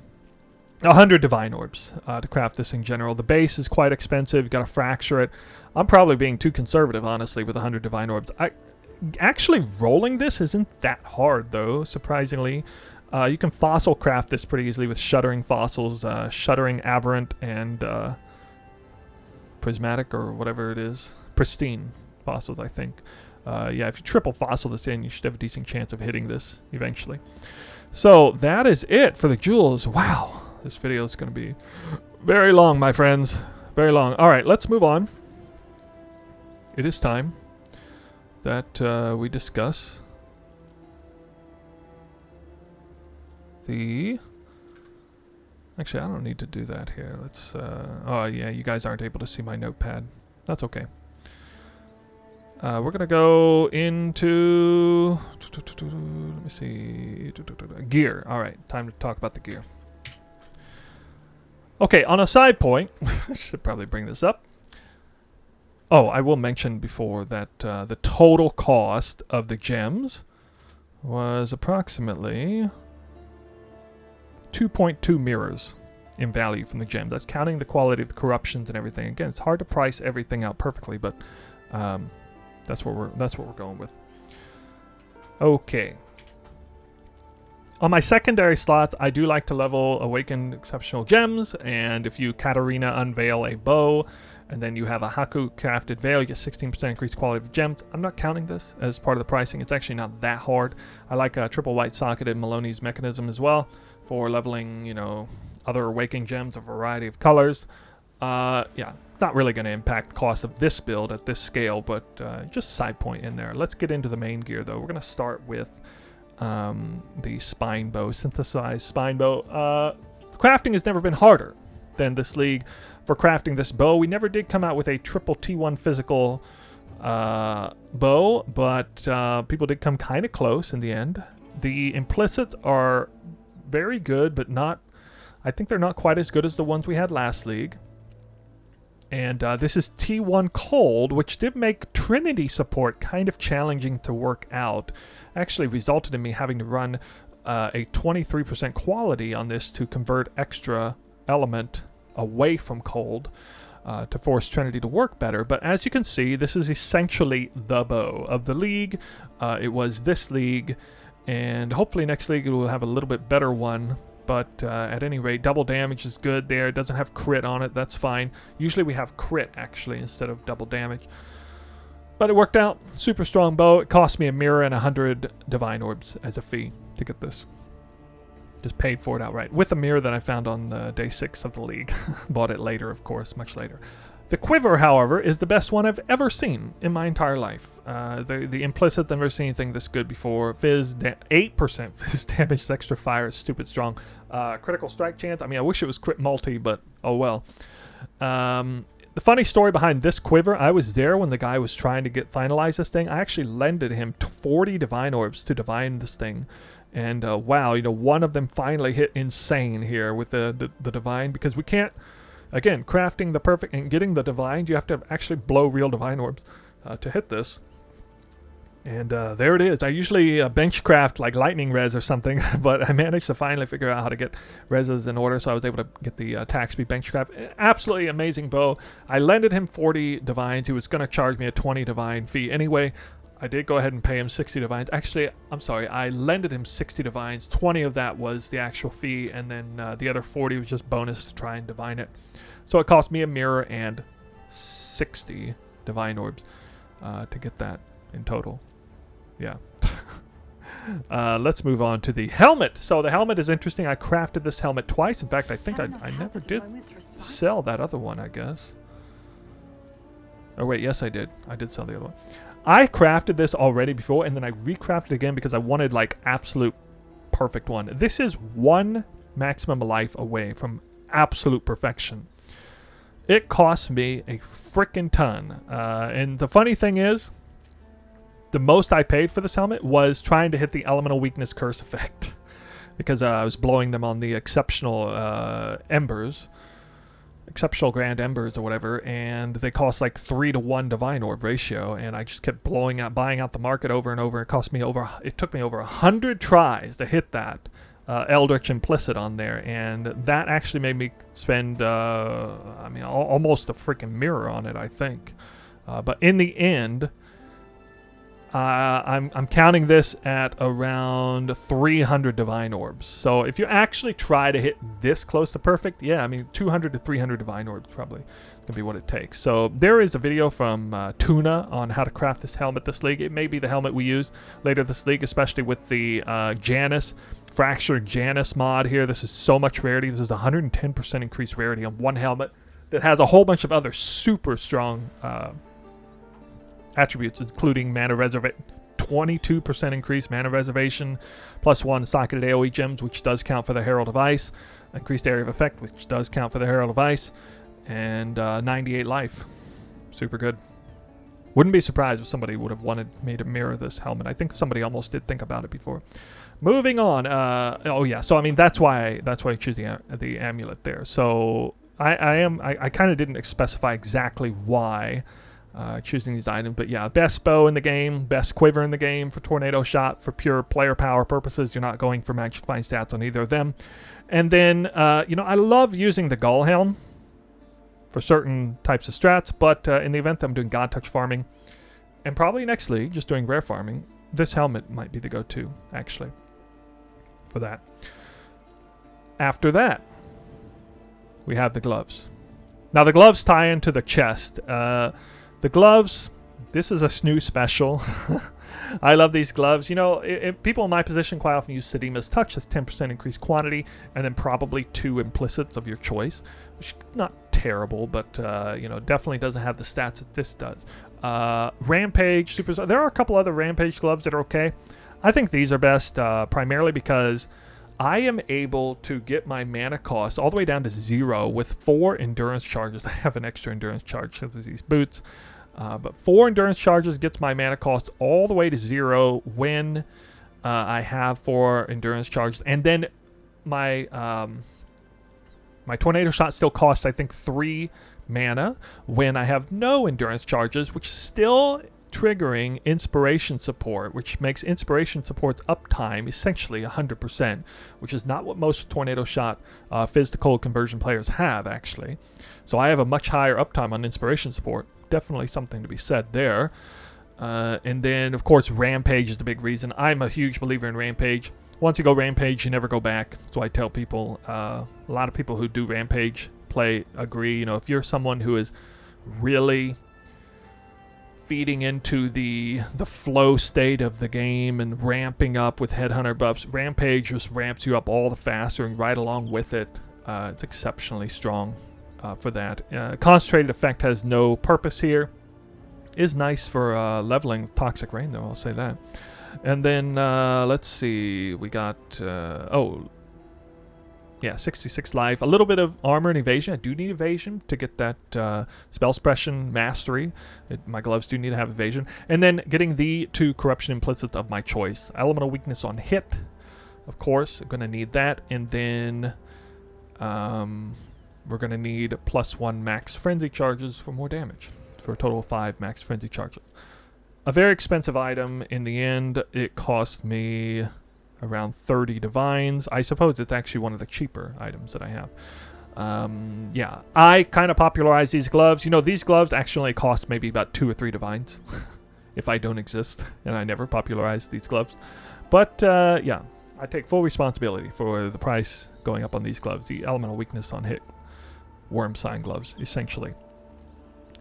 100 divine orbs to craft this in general. The base is quite expensive. You've got to fracture it. I'm probably being too conservative, honestly, with 100 divine orbs. Actually rolling this isn't that hard, though, surprisingly. You can fossil craft this pretty easily with shuddering fossils, shuddering aberrant, and prismatic, or whatever it is. Pristine fossils, I think. Yeah, if you triple fossil this in, you should have a decent chance of hitting this eventually. So that is it for the jewels. Wow, this video is going to be very long, my friends. Very long. All right, let's move on. It is time that we discuss the... Actually, I don't need to do that here. Let's... oh, yeah, you guys aren't able to see my notepad. That's okay. We're going to go into... Let me see... Gear. All right, time to talk about the gear. Okay, on a side point, I should probably bring this up. Oh, I will mention before that the total cost of the gems was approximately 2.2 mirrors in value from the gems. That's counting the quality of the corruptions and everything. Again, it's hard to price everything out perfectly, but that's what we're going with. Okay. On my secondary slots, I do like to level Awakened Exceptional Gems, and if you Katarina unveil a bow, and then you have a Haku crafted veil, you get 16% increased quality of gems. I'm not counting this as part of the pricing. It's actually not that hard. I like a triple white socketed Maloney's mechanism as well for leveling, you know, other Awakening Gems, a variety of colors. Yeah, not really going to impact the cost of this build at this scale, but just side point in there. Let's get into the main gear, though. We're going to start with the spine bow, synthesized spine bow. Crafting has never been harder than this league for crafting this bow. We never did come out with a triple T1 physical bow, but people did come kind of close in the end. The implicits are very good, but not, I think they're not quite as good as the ones we had last league. And this is T1 Cold, which did make Trinity support kind of challenging to work out. Actually resulted in me having to run a 23% quality on this to convert extra element away from Cold to force Trinity to work better. But as you can see, this is essentially the bow of the league. It was this league, and hopefully next league it will have a little bit better one. But at any rate, double damage is good there. It doesn't have crit on it. That's fine. Usually we have crit, actually, instead of double damage. But it worked out. Super strong bow. It cost me a mirror and 100 divine orbs as a fee to get this. Just paid for it outright. With a mirror that I found on day 6 of the league. Bought it later, of course, much later. The quiver, however, is the best one I've ever seen in my entire life. The implicit, I've never seen anything this good before. 8% fizz damage, extra fire is stupid strong. Critical strike chance, I mean, I wish it was crit multi, but oh well. The funny story behind this quiver, I was there when the guy was trying to finalize this thing. I actually lended him 40 divine orbs to divine this thing. And wow, you know, one of them finally hit insane here with the divine, because we can't, again, crafting the perfect and getting the divine, you have to actually blow real divine orbs to hit this. And there it is. I usually bench craft like lightning res or something, but I managed to finally figure out how to get reses in order, so I was able to get the attack speed bench craft. Absolutely amazing bow. I lended him 40 divines. He was going to charge me a 20 divine fee anyway. I did go ahead and pay him 60 divines. Actually, I'm sorry, I lended him 60 divines. 20 of that was the actual fee, and then the other 40 was just bonus to try and divine it. So it cost me a mirror and 60 divine orbs to get that in total. Yeah. Let's move on to the helmet. So the helmet is interesting. I crafted this helmet twice. In fact, I think I never did sell that other one, I guess. Oh, wait, yes, I did. I did sell the other one. I crafted this already before, and then I recrafted it again because I wanted, like, absolute perfect one. This is one maximum life away from absolute perfection. It cost me a freaking ton. And the funny thing is, the most I paid for this helmet was trying to hit the elemental weakness curse effect. Because I was blowing them on the exceptional embers. Exceptional grand embers or whatever, and they cost like 3-to-1 divine orb ratio, and I just kept buying out the market over and over. It took me over 100 tries to hit that Eldritch implicit on there, and that actually made me spend I mean, almost a freaking mirror on it, I think. But in the end, I'm counting this at around 300 divine orbs. So if you actually try to hit this close to perfect, yeah, I mean 200 to 300 divine orbs probably gonna be what it takes. So there is a video from Tuna on how to craft this helmet this league. It may be the helmet we use later this league, especially with the Janus, Fractured Janus mod here. This is so much rarity. This is 110% increased rarity on one helmet that has a whole bunch of other super strong attributes, including mana reservation, 22% increased mana reservation, +1 socketed AoE gems, which does count for the Herald of Ice, increased area of effect, which does count for the Herald of Ice, and 98 life. Super good. Wouldn't be surprised if somebody would have wanted me to mirror this helmet. I think somebody almost did think about it before. Moving on. Oh yeah. So I mean, that's why I choose the amulet there. So I kind of didn't specify exactly why choosing these items, but yeah, best bow in the game, best quiver in the game for Tornado Shot. For pure player power purposes, you're not going for magic find stats on either of them. And then I love using the Gull Helm for certain types of strats, but in the event that I'm doing God Touch farming, and probably next league, just doing rare farming, this helmet might be the go-to, actually, for that. After that, we have the gloves. Now, the gloves tie into the chest. The gloves, this is a snoo special. I love these gloves. You know, people in my position quite often use Sedima's Touch. That's 10% increased quantity, and then probably 2 implicits of your choice, which is not terrible, but definitely doesn't have the stats that this does. Rampage, Super. There are a couple other Rampage gloves that are okay. I think these are best, primarily because I am able to get my mana cost all the way down to 0 with 4 endurance charges. I have an extra endurance charge because of these boots. But 4 endurance charges gets my mana cost all the way to 0 when I have 4 endurance charges. And then my my Tornado Shot still costs, I think, 3 mana when I have no endurance charges, which is still triggering inspiration support, which makes inspiration support's uptime essentially 100%, which is not what most Tornado Shot physical conversion players have, actually. So I have a much higher uptime on inspiration support. Definitely something to be said there. And then, of course, Rampage is the big reason. I'm a huge believer in Rampage. Once you go Rampage, you never go back. So I tell people, a lot of people who do Rampage play agree. You know, if you're someone who is really feeding into the flow state of the game and ramping up with Headhunter buffs, Rampage just ramps you up all the faster, and right along with it, it's exceptionally strong for that. Concentrated Effect has no purpose here. Is nice for leveling Toxic Rain, though, I'll say that. And then, let's see, we got, 66 life. A little bit of armor and evasion. I do need evasion to get that spell suppression mastery. My gloves do need to have evasion. And then getting the 2 corruption implicits of my choice. Elemental weakness on hit, of course. I'm going to need that. And then we're going to need +1 max frenzy charges for more damage, for a total of 5 max frenzy charges. A very expensive item in the end. It cost me around 30 divines. I suppose it's actually one of the cheaper items that I have. Yeah, I kind of popularized these gloves. You know, these gloves actually cost maybe about 2 or 3 divines if I don't exist, and I never popularized these gloves. But yeah, I take full responsibility for the price going up on these gloves. The elemental weakness on hit worm sign gloves, essentially.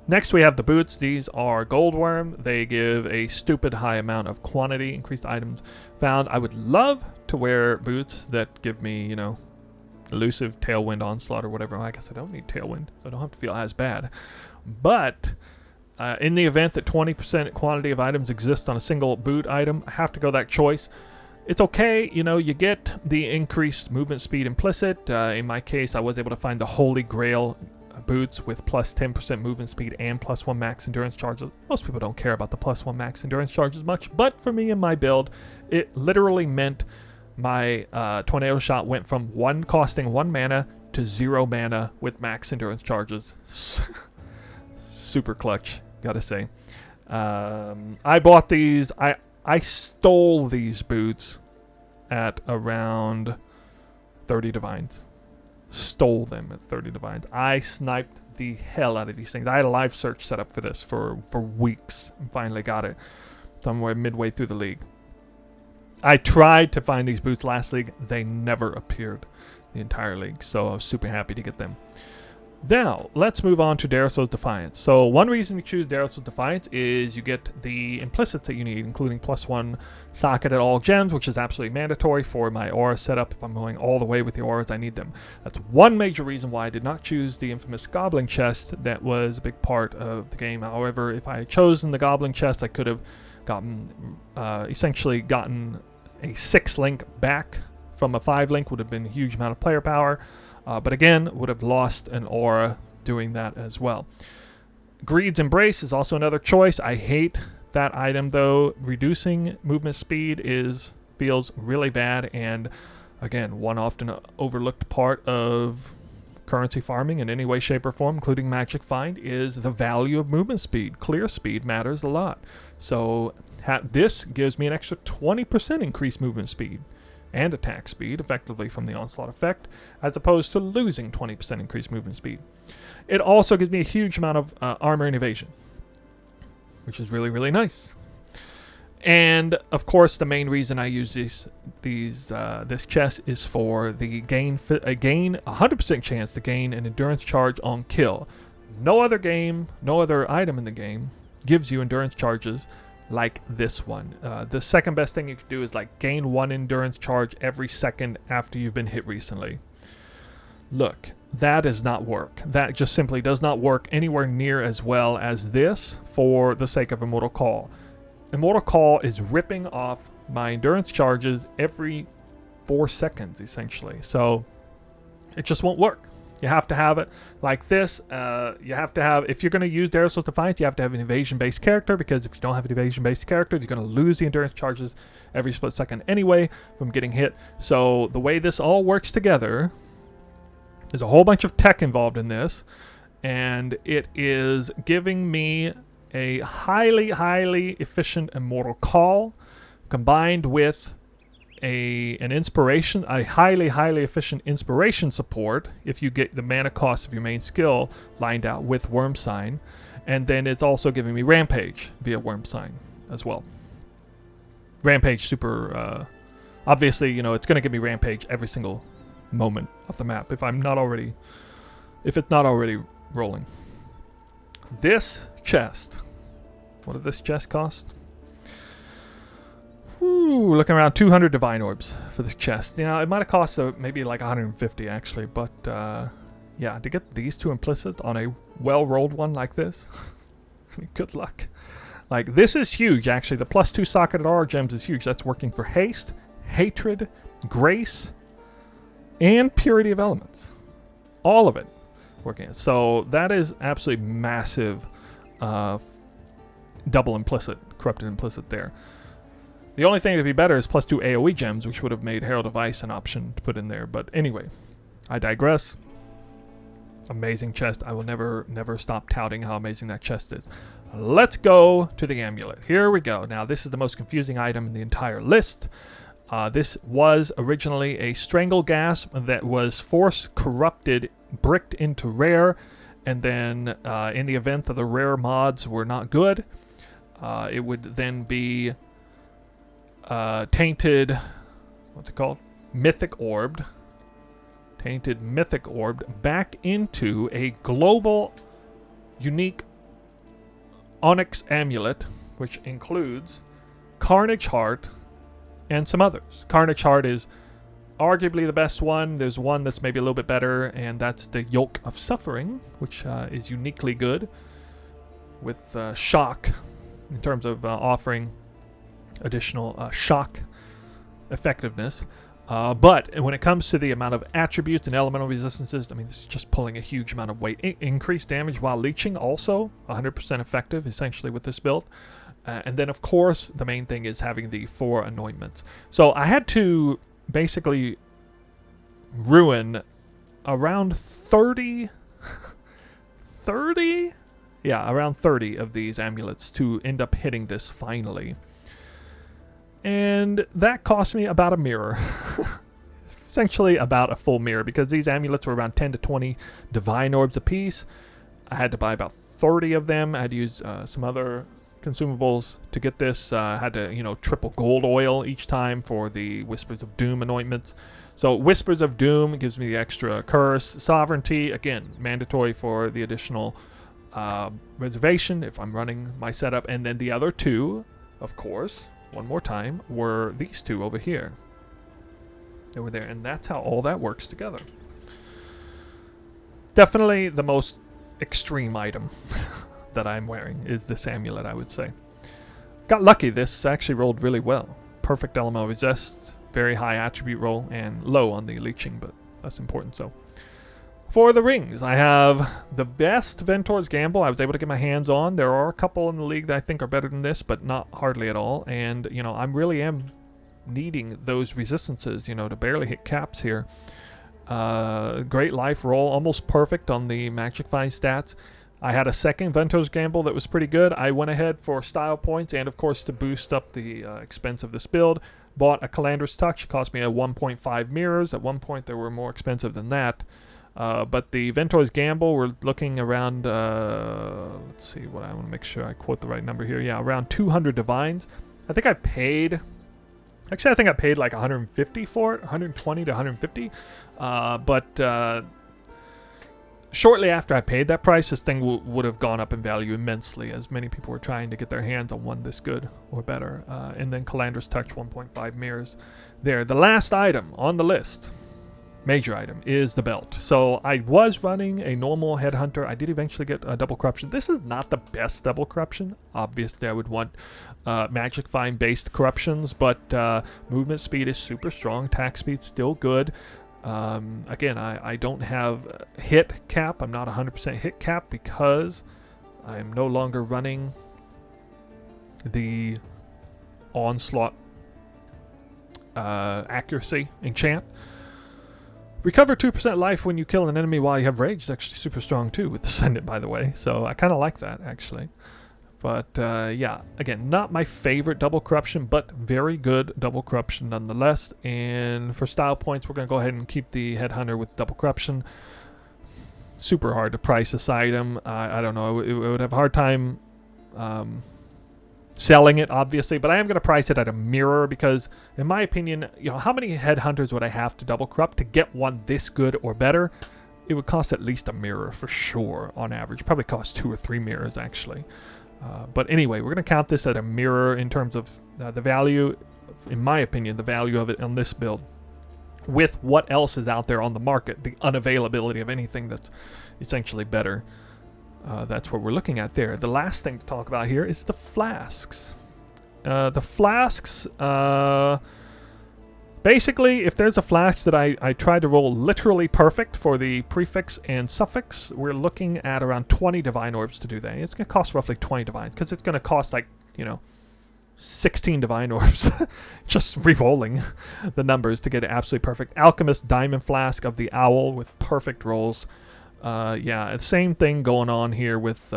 Next, we have the boots. These are gold worm. They give a stupid high amount of quantity, increased items found. I would love to wear boots that give me, you know, elusive tailwind onslaught or whatever. I guess I don't need tailwind. I don't have to feel as bad. But in the event that 20% quantity of items exist on a single boot item, I have to go that choice. It's okay, you know, you get the increased movement speed implicit. In my case, I was able to find the Holy Grail boots with +10% movement speed and +1 max endurance charges. Most people don't care about the +1 max endurance charges much, but for me and my build, it literally meant my Tornado Shot went from costing 1 mana to 0 mana with max endurance charges. Super clutch, gotta say. I bought these. I stole these boots at around 30 divines. Stole them at 30 divines. I sniped the hell out of these things. I had a live search set up for this for weeks and finally got it somewhere midway through the league. I tried to find these boots last league. They never appeared the entire league, so I was super happy to get them. Now, let's move on to Darius's Defiance. So one reason you choose Darius's Defiance is you get the implicits that you need, including +1 socket at all gems, which is absolutely mandatory for my aura setup. If I'm going all the way with the auras, I need them. That's one major reason why I did not choose the infamous Goblin Chest that was a big part of the game. However, if I had chosen the Goblin Chest, I could have essentially gotten a 6 link back from a 5 link, would have been a huge amount of player power. But again, would have lost an aura doing that as well. Greed's Embrace is also another choice. I hate that item though. Reducing movement speed feels really bad, and again, one often overlooked part of currency farming in any way, shape, or form, including Magic Find, is the value of movement speed. Clear speed matters a lot. So this gives me an extra 20% increased movement speed and attack speed, effectively from the Onslaught effect, as opposed to losing 20% increased movement speed. It also gives me a huge amount of armor and evasion, which is really, really nice. And of course, the main reason I use this chest is for the gain 100% chance to gain an endurance charge on kill. No other item in the game gives you endurance charges like this one. The second best thing you can do is like gain 1 endurance charge every second after you've been hit recently. Look, that does not work. That just simply does not work anywhere near as well as this for the sake of Immortal Call. Immortal Call is ripping off my endurance charges every 4 seconds, essentially. So it just won't work. You have to have it like this. You have to have, if you're going to use Darussel's Defiance, you have to have an evasion-based character, because if you don't have an evasion-based character, you're going to lose the endurance charges every split second anyway from getting hit. So the way this all works together, there's a whole bunch of tech involved in this, and it is giving me a highly, highly efficient Immortal Call combined with an inspiration, a highly, highly efficient inspiration support if you get the mana cost of your main skill lined out with Worm Sign. And then it's also giving me Rampage via Worm Sign as well. Rampage super, obviously, you know, it's going to give me Rampage every single moment of the map if it's not already rolling. This chest, what did this chest cost? Ooh, looking around 200 divine orbs for this chest. You know, it might have cost maybe like 150 actually, but yeah, to get these two implicit on a well-rolled one like this, I mean, good luck. Like, this is huge actually. The +2 socketed aura gems is huge. That's working for haste, hatred, grace, and purity of elements. All of it working. So that is absolutely massive double implicit, corrupted implicit there. The only thing that would be better is +2 AoE gems, which would have made Herald of Ice an option to put in there. But anyway, I digress. Amazing chest. I will never stop touting how amazing that chest is. Let's go to the amulet. Here we go. Now, this is the most confusing item in the entire list. This was originally a Strangle Gas that was Force Corrupted, bricked into rare, and then in the event that the rare mods were not good, it would then be tainted, what's it called? Mythic Orbed. Tainted Mythic Orbed back into a global, unique Onyx Amulet, which includes Carnage Heart and some others. Carnage Heart is arguably the best one. There's one that's maybe a little bit better, and that's the Yoke of Suffering, which is uniquely good with shock in terms of offering additional shock effectiveness. But when it comes to the amount of attributes and elemental resistances, I mean, this is just pulling a huge amount of weight. Increased damage while leeching, also 100% effective, essentially, with this build. And then, of course, the main thing is having the 4 anointments. So I had to basically ruin around 30... around 30 of these amulets to end up hitting this finally. And that cost me about a mirror. Essentially about a full mirror, because these amulets were around 10 to 20 divine orbs apiece. I had to buy about 30 of them. I had to use some other consumables to get this. I had to, you know, triple gold oil each time for the Whispers of Doom anointments. So Whispers of Doom gives me the extra curse. Sovereignty, again, mandatory for the additional reservation if I'm running my setup. And then the other two, of course, one more time, were these two over here. They were there, and that's how all that works together. Definitely the most extreme item that I'm wearing is this amulet, I would say. Got lucky. This actually rolled really well. Perfect elemental resist, very high attribute roll, and low on the leeching, but that's important. So For the rings, I have the best Ventor's Gamble I was able to get my hands on. There are a couple in the league that I think are better than this, but not hardly at all. And, you know, I really am needing those resistances, you know, to barely hit caps here. Great life roll, almost perfect on the Magic Find stats. I had a second Ventor's Gamble that was pretty good. I went ahead for style points and, of course, to boost up the expense of this build. Bought a Kalandra's Touch. It cost me a 1.5 mirrors. At one point, they were more expensive than that. But the Ventor's Gamble, we're looking around, let's see, what I want to make sure I quote the right number here. Yeah, around 200 divines. I think I paid, actually I think I paid like 150 for it, 120 to 150. But shortly after I paid that price, this thing would have gone up in value immensely, as many people were trying to get their hands on one this good or better. And then Kalandra's Touch, 1.5 mirrors there. The last item on the list, major item, is the belt. So I was running a normal headhunter. I did eventually get a double corruption. This is not the best double corruption. Obviously I would want magic find based corruptions, but movement speed is super strong. Attack speed still good. Again, I don't have hit cap. I'm not 100% hit cap because I'm no longer running the onslaught accuracy enchant. Recover 2% life when you kill an enemy while you have rage. It's actually super strong too with Ascendant, by the way. So I kind of like that, actually. But yeah, again, not my favorite double corruption, but very good double corruption nonetheless. And for style points, we're going to go ahead and keep the Headhunter with double corruption. Super hard to price this item. I don't know. It would have a hard time selling it, obviously, but I am going to price it at a mirror because, in my opinion, you know, how many Headhunters would I have to double corrupt to get one this good or better? It would cost at least a mirror for sure on average. Probably cost 2 or 3 mirrors, actually. But anyway, we're going to count this at a mirror in terms of the value, in my opinion, the value of it on this build with what else is out there on the market, the unavailability of anything that's essentially better. That's what we're looking at there. The last thing to talk about here is the flasks. The flasks, basically, if there's a flask that I tried to roll literally perfect for the prefix and suffix, we're looking at around 20 divine orbs to do that. It's going to cost roughly 20 divines, because it's going to cost like, you know, 16 divine orbs just re-rolling the numbers to get it absolutely perfect. Alchemist Diamond Flask of the Owl with perfect rolls. Yeah, same thing going on here with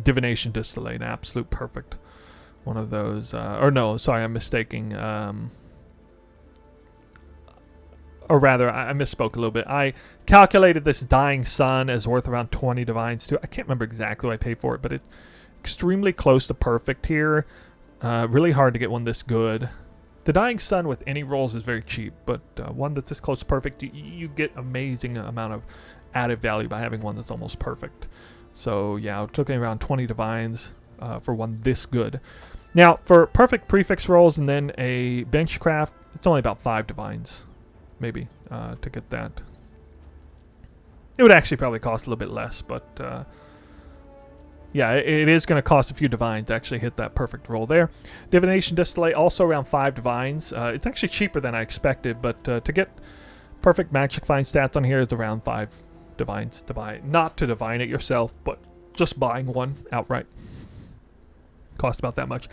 Divination Distillate, an absolute perfect one of those. Or no, sorry, I'm mistaking. Or rather, I misspoke a little bit. I calculated this Dying Sun as worth around 20 divines too. I can't remember exactly what I paid for it, but it's extremely close to perfect here. Really hard to get one this good. The Dying Sun with any rolls is very cheap, but one that's this close to perfect, you get amazing amount of added value by having one that's almost perfect. So yeah, it took me around 20 divines for one this good. Now, for perfect prefix rolls and then a benchcraft, it's only about 5 divines, maybe, to get that. It would actually probably cost a little bit less, but yeah, it is going to cost a few divines to actually hit that perfect roll there. Divination Distillate, also around 5 divines. It's actually cheaper than I expected, but to get perfect magic find stats on here is around 5 divines to buy it. Not to divine it yourself, but just buying one outright. Cost about that much.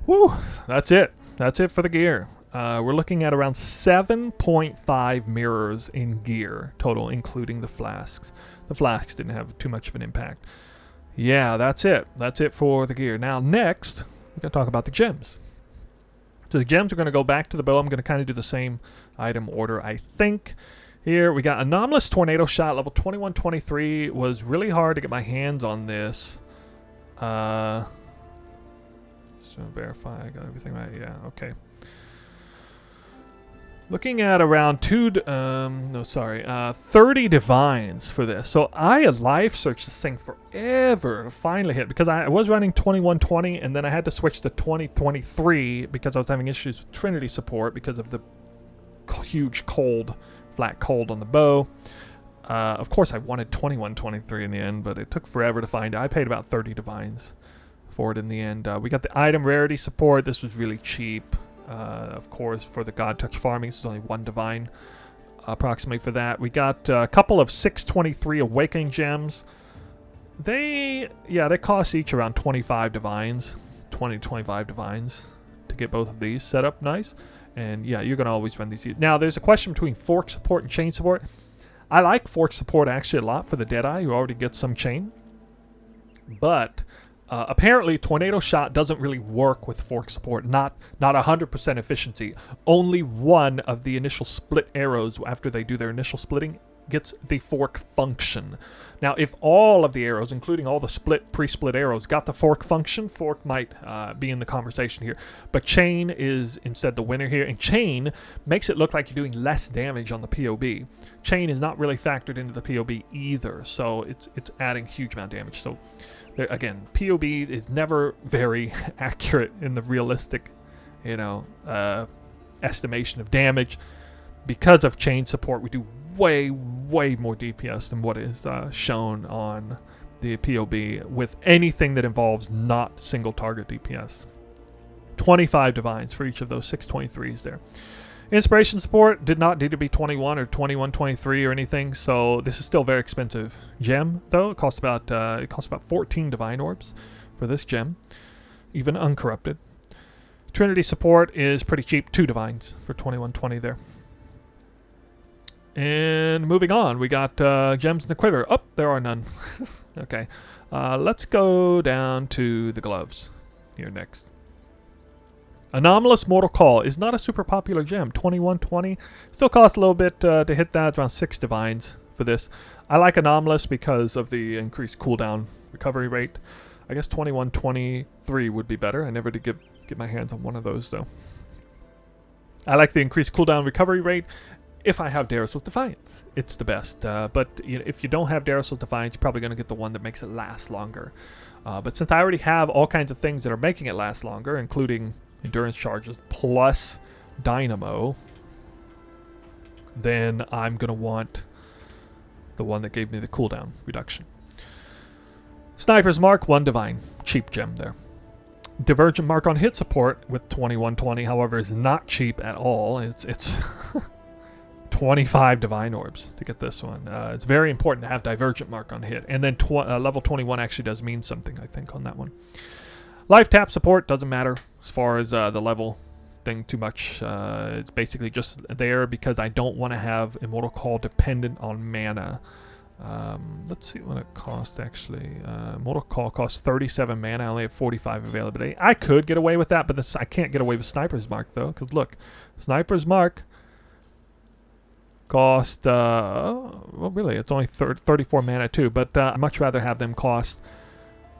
Woo! That's it. That's it for the gear. We're looking at around 7.5 mirrors in gear total, including the flasks. The flasks didn't have too much of an impact. Yeah, that's it. That's it for the gear. Now, next, we're going to talk about the gems. So the gems are going to go back to the bow. I'm going to kind of do the same item order, I think. Here, we got Anomalous Tornado Shot, level 2123. Was really hard to get my hands on this. Just to verify I got everything right. Yeah, okay. Looking at around 30 divines for this. So I live searched this thing forever to finally hit, because I was running 2120 and then I had to switch to 2023 because I was having issues with Trinity support because of the huge flat cold on the bow. Of course I wanted 2123 in the end, but it took forever to find it. I paid about 30 divines for it in the end. We got the item rarity support. This was really cheap. Of course, for the God Touch farming, this is only 1 divine. approximately for that. We got a couple of 623 Awakening Gems. They cost each around 25 divines, 20 to 25 divines to get both of these set up nice. And yeah, you're going to always run these. Now, there's a question between fork support and chain support. I like fork support actually a lot for the Deadeye, who already gets some chain. But apparently, Tornado Shot doesn't really work with fork support. Not 100% efficiency. Only one of the initial split arrows, after they do their initial splitting, gets the fork function. Now, if all of the arrows, including all the pre-split arrows, got the fork function, fork might be in the conversation here. But chain is instead the winner here, and chain makes it look like you're doing less damage on the PoB. Chain is not really factored into the PoB either, so it's adding huge amount of damage. So there, again, PoB is never very accurate in the realistic, estimation of damage. Because of chain support, we do way more DPS than what is shown on the PoB with anything that involves not single target DPS. 25 divines for each of those 623s there. Inspiration support did not need to be 21 or 2123 or anything, so this is still very expensive gem though. It costs about 14 divine orbs for this gem, even uncorrupted. Trinity support is pretty cheap, 2 divines for 2120 there. And moving on, we got gems in the quiver. Oh, there are none. Okay. Let's go down to the gloves here next. Anomalous Mortal Call is not a super popular gem. 2120. Still costs a little bit to hit that. It's around 6 divines for this. I like Anomalous because of the increased cooldown recovery rate. I guess 2123 would be better. I never did get my hands on one of those, though. I like the increased cooldown recovery rate. If I have Darius's Defiance, it's the best. But if you don't have Darius's Defiance, you're probably going to get the one that makes it last longer. But since I already have all kinds of things that are making it last longer, including endurance charges plus dynamo, then I'm going to want the one that gave me the cooldown reduction. Sniper's Mark, 1 divine. Cheap gem there. Divergent Mark on hit support with 2120, however, is not cheap at all. It's 25 divine orbs to get this one. It's very important to have Divergent Mark on hit. And then level 21 actually does mean something, I think, on that one. Life tap support doesn't matter as far as the level thing too much. It's basically just there because I don't want to have Immortal Call dependent on mana. Let's see what it costs actually. Immortal Call costs 37 mana. I only have 45 availability. I could get away with that, but I can't get away with Sniper's Mark though, because look, Sniper's Mark cost, well really, it's only 34 mana too, but I'd much rather have them cost,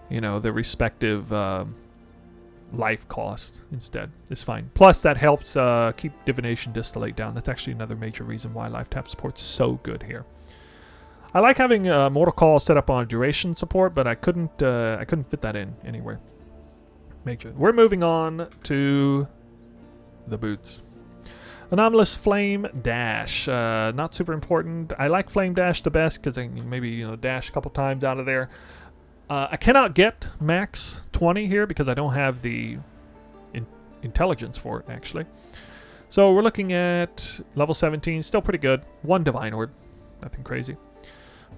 the respective life cost instead. It's fine. Plus that helps keep Divination Distillate down. That's actually another major reason why life tap support's so good here. I like having Mortal Call set up on duration support, but I couldn't fit that in anywhere. Major. We're moving on to the boots. Anomalous Flame Dash. Not super important. I like Flame Dash the best because I can maybe dash a couple times out of there. I cannot get max 20 here because I don't have the intelligence for it actually. So we're looking at level 17. Still pretty good. 1 divine orb. Nothing crazy.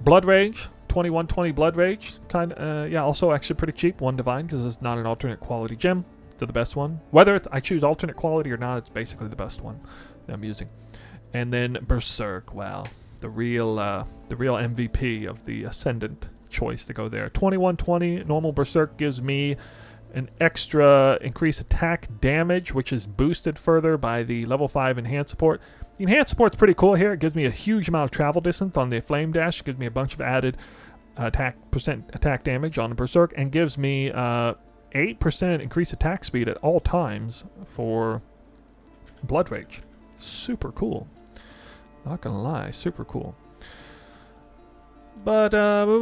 Blood Rage. 2120 Blood Rage. Also actually pretty cheap. 1 divine because it's not an alternate quality gem. To the best one. Whether I choose alternate quality or not, it's basically the best one that I'm using. And then Berserk, wow, the real MVP of the Ascendant choice to go there. 2120 normal Berserk gives me an extra increased attack damage, which is boosted further by the level 5 enhanced support. The enhanced support's pretty cool here. It gives me a huge amount of travel distance on the Flame Dash. It gives me a bunch of added attack damage on the Berserk, and gives me 8% increased attack speed at all times for Blood Rage. Super cool. Not gonna lie, super cool. But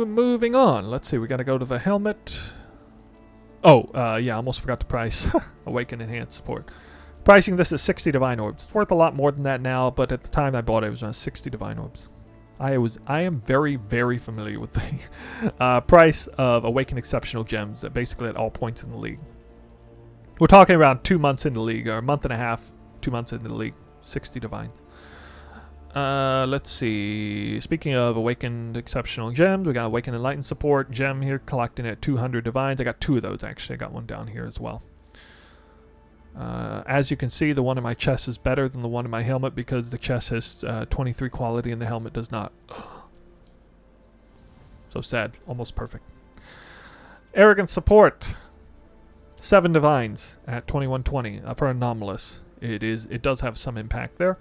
moving on. Let's see, we gotta go to the helmet. Oh, yeah, I almost forgot the price. Awaken Enhanced support. Pricing this is 60 divine orbs. It's worth a lot more than that now, but at the time I bought it, it was around 60 divine orbs. I am very, very familiar with the price of Awaken Exceptional Gems, basically at all points in the league. We're talking around 2 months in the league, or a month and a half, 2 months into the league, 60 divines. let's see. Speaking of Awakened Exceptional Gems, we got Awakened Enlightened Support gem here, collecting at 200 Divines. I got 2 of those, actually. I got one down here as well. As you can see, the one in my chest is better than the one in my helmet because the chest has 23 quality and the helmet does not. So sad. Almost perfect. Arrogant Support. 7 Divines at 2120 for Anomalous. It does have some impact there.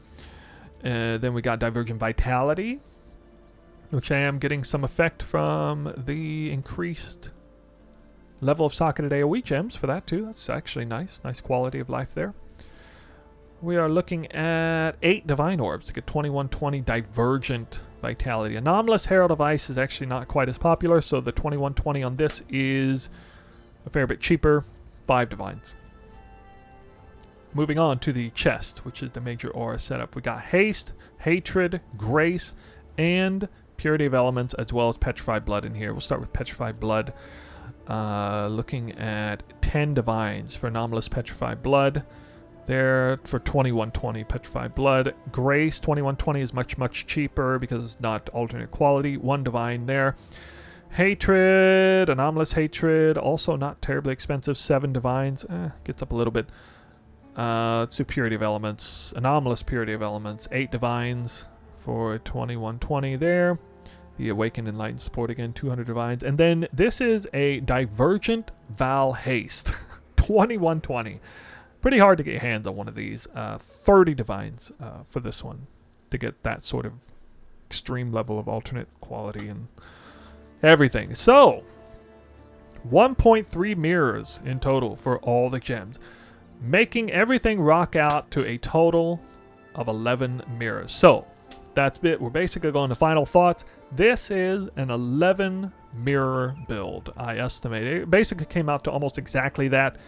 Then we got Divergent Vitality, which I am getting some effect from the increased level of socketed AoE gems for that too. That's actually nice. Nice quality of life there. We are looking at 8 Divine Orbs to get 2120 Divergent Vitality. Anomalous Herald of Ice is actually not quite as popular, so the 2120 on this is a fair bit cheaper. 5 Divines. Moving on to the chest, which is the major aura setup. We got Haste, Hatred, Grace, and Purity of Elements, as well as Petrified Blood in here. We'll start with Petrified Blood. Looking at 10 Divines for Anomalous Petrified Blood. There for 2120 Petrified Blood. Grace, 2120 is much, much cheaper because it's not alternate quality. 1 Divine there. Hatred, Anomalous Hatred, also not terribly expensive. 7 Divines. Gets up a little bit. Let's do Purity of Elements. Anomalous Purity of Elements. 8 Divines for 2120 there. The Awakened Enlightened Support again, 200 Divines. And then this is a Divergent Val Haste. 2120. Pretty hard to get your hands on one of these. 30 Divines for this one to get that sort of extreme level of alternate quality and everything. So, 1.3 mirrors in total for all the gems, making everything rock out to a total of 11 mirrors. So, that's it. We're basically going to final thoughts. This is an 11 mirror build, I estimate. It basically came out to almost exactly that.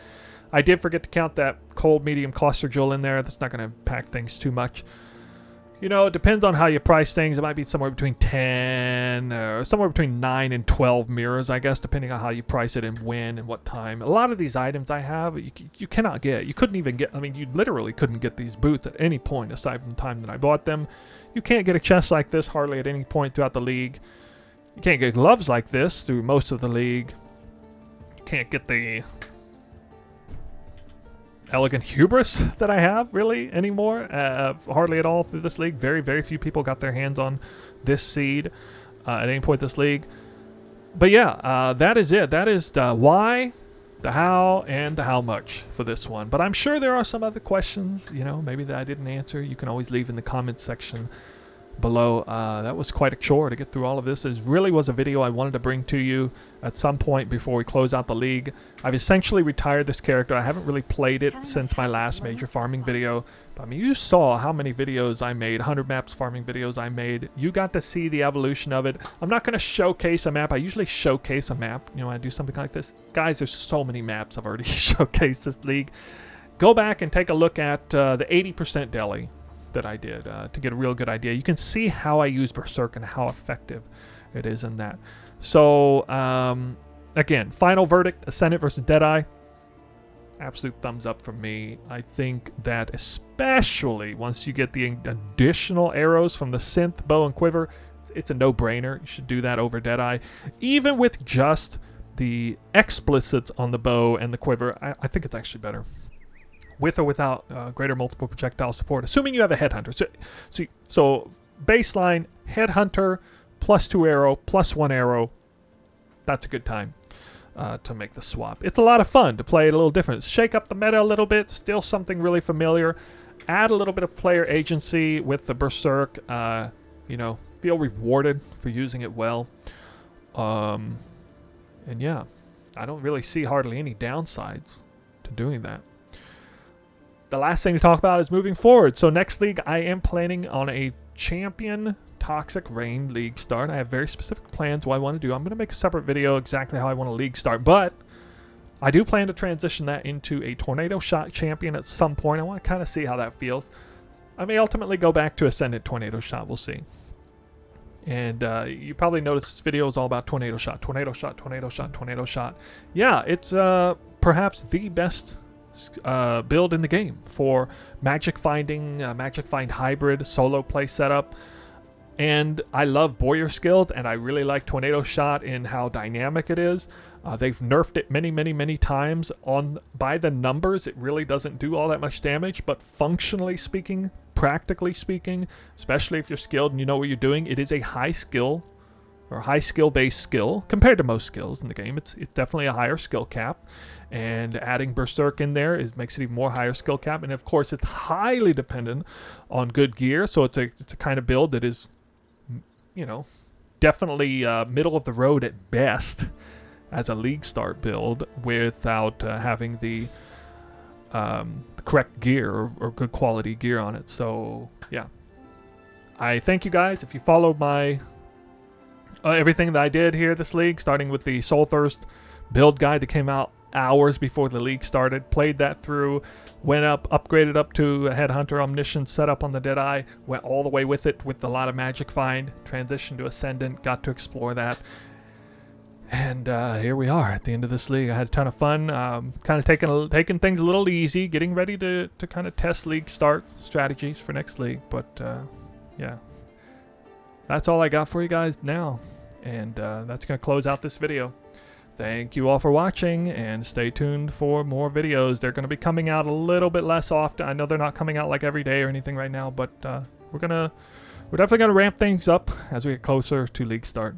I did forget to count that cold medium cluster jewel in there. That's not going to impact things too much. You know, it depends on how you price things. It might be somewhere between 10 or somewhere between 9 and 12 mirrors, I guess, depending on how you price it and when and what time. A lot of these items I have, you cannot get. You couldn't even get, I mean, you literally couldn't get these boots at any point aside from the time that I bought them. You can't get a chest like this hardly at any point throughout the league. You can't get gloves like this through most of the league. You can't get the Elegant Hubris that I have really anymore, hardly at all through this league. Very, very few people got their hands on this seed at any point this league. But yeah, that is it. That is the why, the how, and the how much for this one. But I'm sure there are some other questions, you know, maybe that I didn't answer. You can always leave in the comments section below. That was quite a chore to get through all of this. It really was a video I wanted to bring to you at some point before we close out the league. I've essentially retired this character. I haven't really played it since my last major farming video. But I mean, you saw how many videos I made, 100 maps farming videos I made. You got to see the evolution of it. I'm not going to showcase a map. I usually showcase a map, you know, when I do something like this. Guys, there's so many maps I've already showcased this league. Go back and take a look at the 80% deli that I did to get a real good idea. You can see how I use Berserk and how effective it is in that. So, again, final verdict, Ascendant versus Deadeye. Absolute thumbs up from me. I think that especially once you get the additional arrows from the synth, bow, and quiver, it's a no-brainer. You should do that over Deadeye. Even with just the explicits on the bow and the quiver, I think it's actually better. With or without greater multiple projectile support, assuming you have a headhunter. So baseline headhunter plus 2 arrow plus 1 arrow. That's a good time to make the swap. It's a lot of fun to play it a little different. Shake up the meta a little bit. Still something really familiar. Add a little bit of player agency with the Berserk. You know, feel rewarded for using it well. And yeah, I don't really see hardly any downsides to doing that. The last thing to talk about is moving forward. So next league, I am planning on a champion Toxic Rain league start. I have very specific plans what I want to do. I'm going to make a separate video exactly how I want a league start, but I do plan to transition that into a Tornado Shot champion at some point. I want to kind of see how that feels. I may ultimately go back to Ascendant Tornado Shot. We'll see. And you probably noticed this video is all about Tornado Shot, Tornado Shot, Tornado Shot, Tornado Shot. Yeah, it's perhaps the best build in the game for magic finding, magic find hybrid, solo play setup. And I love Boyer skills, and I really like Tornado Shot in how dynamic it is. They've nerfed it many times. By the numbers, it really doesn't do all that much damage, but functionally speaking, practically speaking, especially if you're skilled and you know what you're doing, it is a high skill or high skill based skill compared to most skills in the game. It's definitely a higher skill cap, and adding Berserk in there makes it even more higher skill cap. And of course, it's highly dependent on good gear, so it's a kind of build that is, you know, definitely middle of the road at best as a league start build without having the correct gear or good quality gear on it. So yeah, I thank you guys if you followed my everything that I did here this league, starting with the Soul Thirst build guide that came out hours before the league started, played that through, went up, upgraded up to a Headhunter Omniscience setup on the Deadeye, went all the way with it with a lot of magic find, transitioned to Ascendant, got to explore that. And here we are at the end of this league. I had a ton of fun, kind of taking things a little easy, getting ready to kind of test league start strategies for next league. But yeah, that's all I got for you guys now. And that's going to close out this video. Thank you all for watching, and stay tuned for more videos. They're going to be coming out a little bit less often. I know they're not coming out like every day or anything right now, but we're definitely going to ramp things up as we get closer to league start.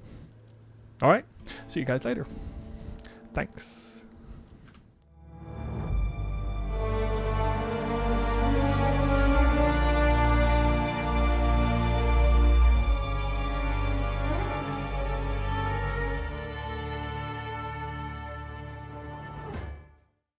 All right. See you guys later. Thanks.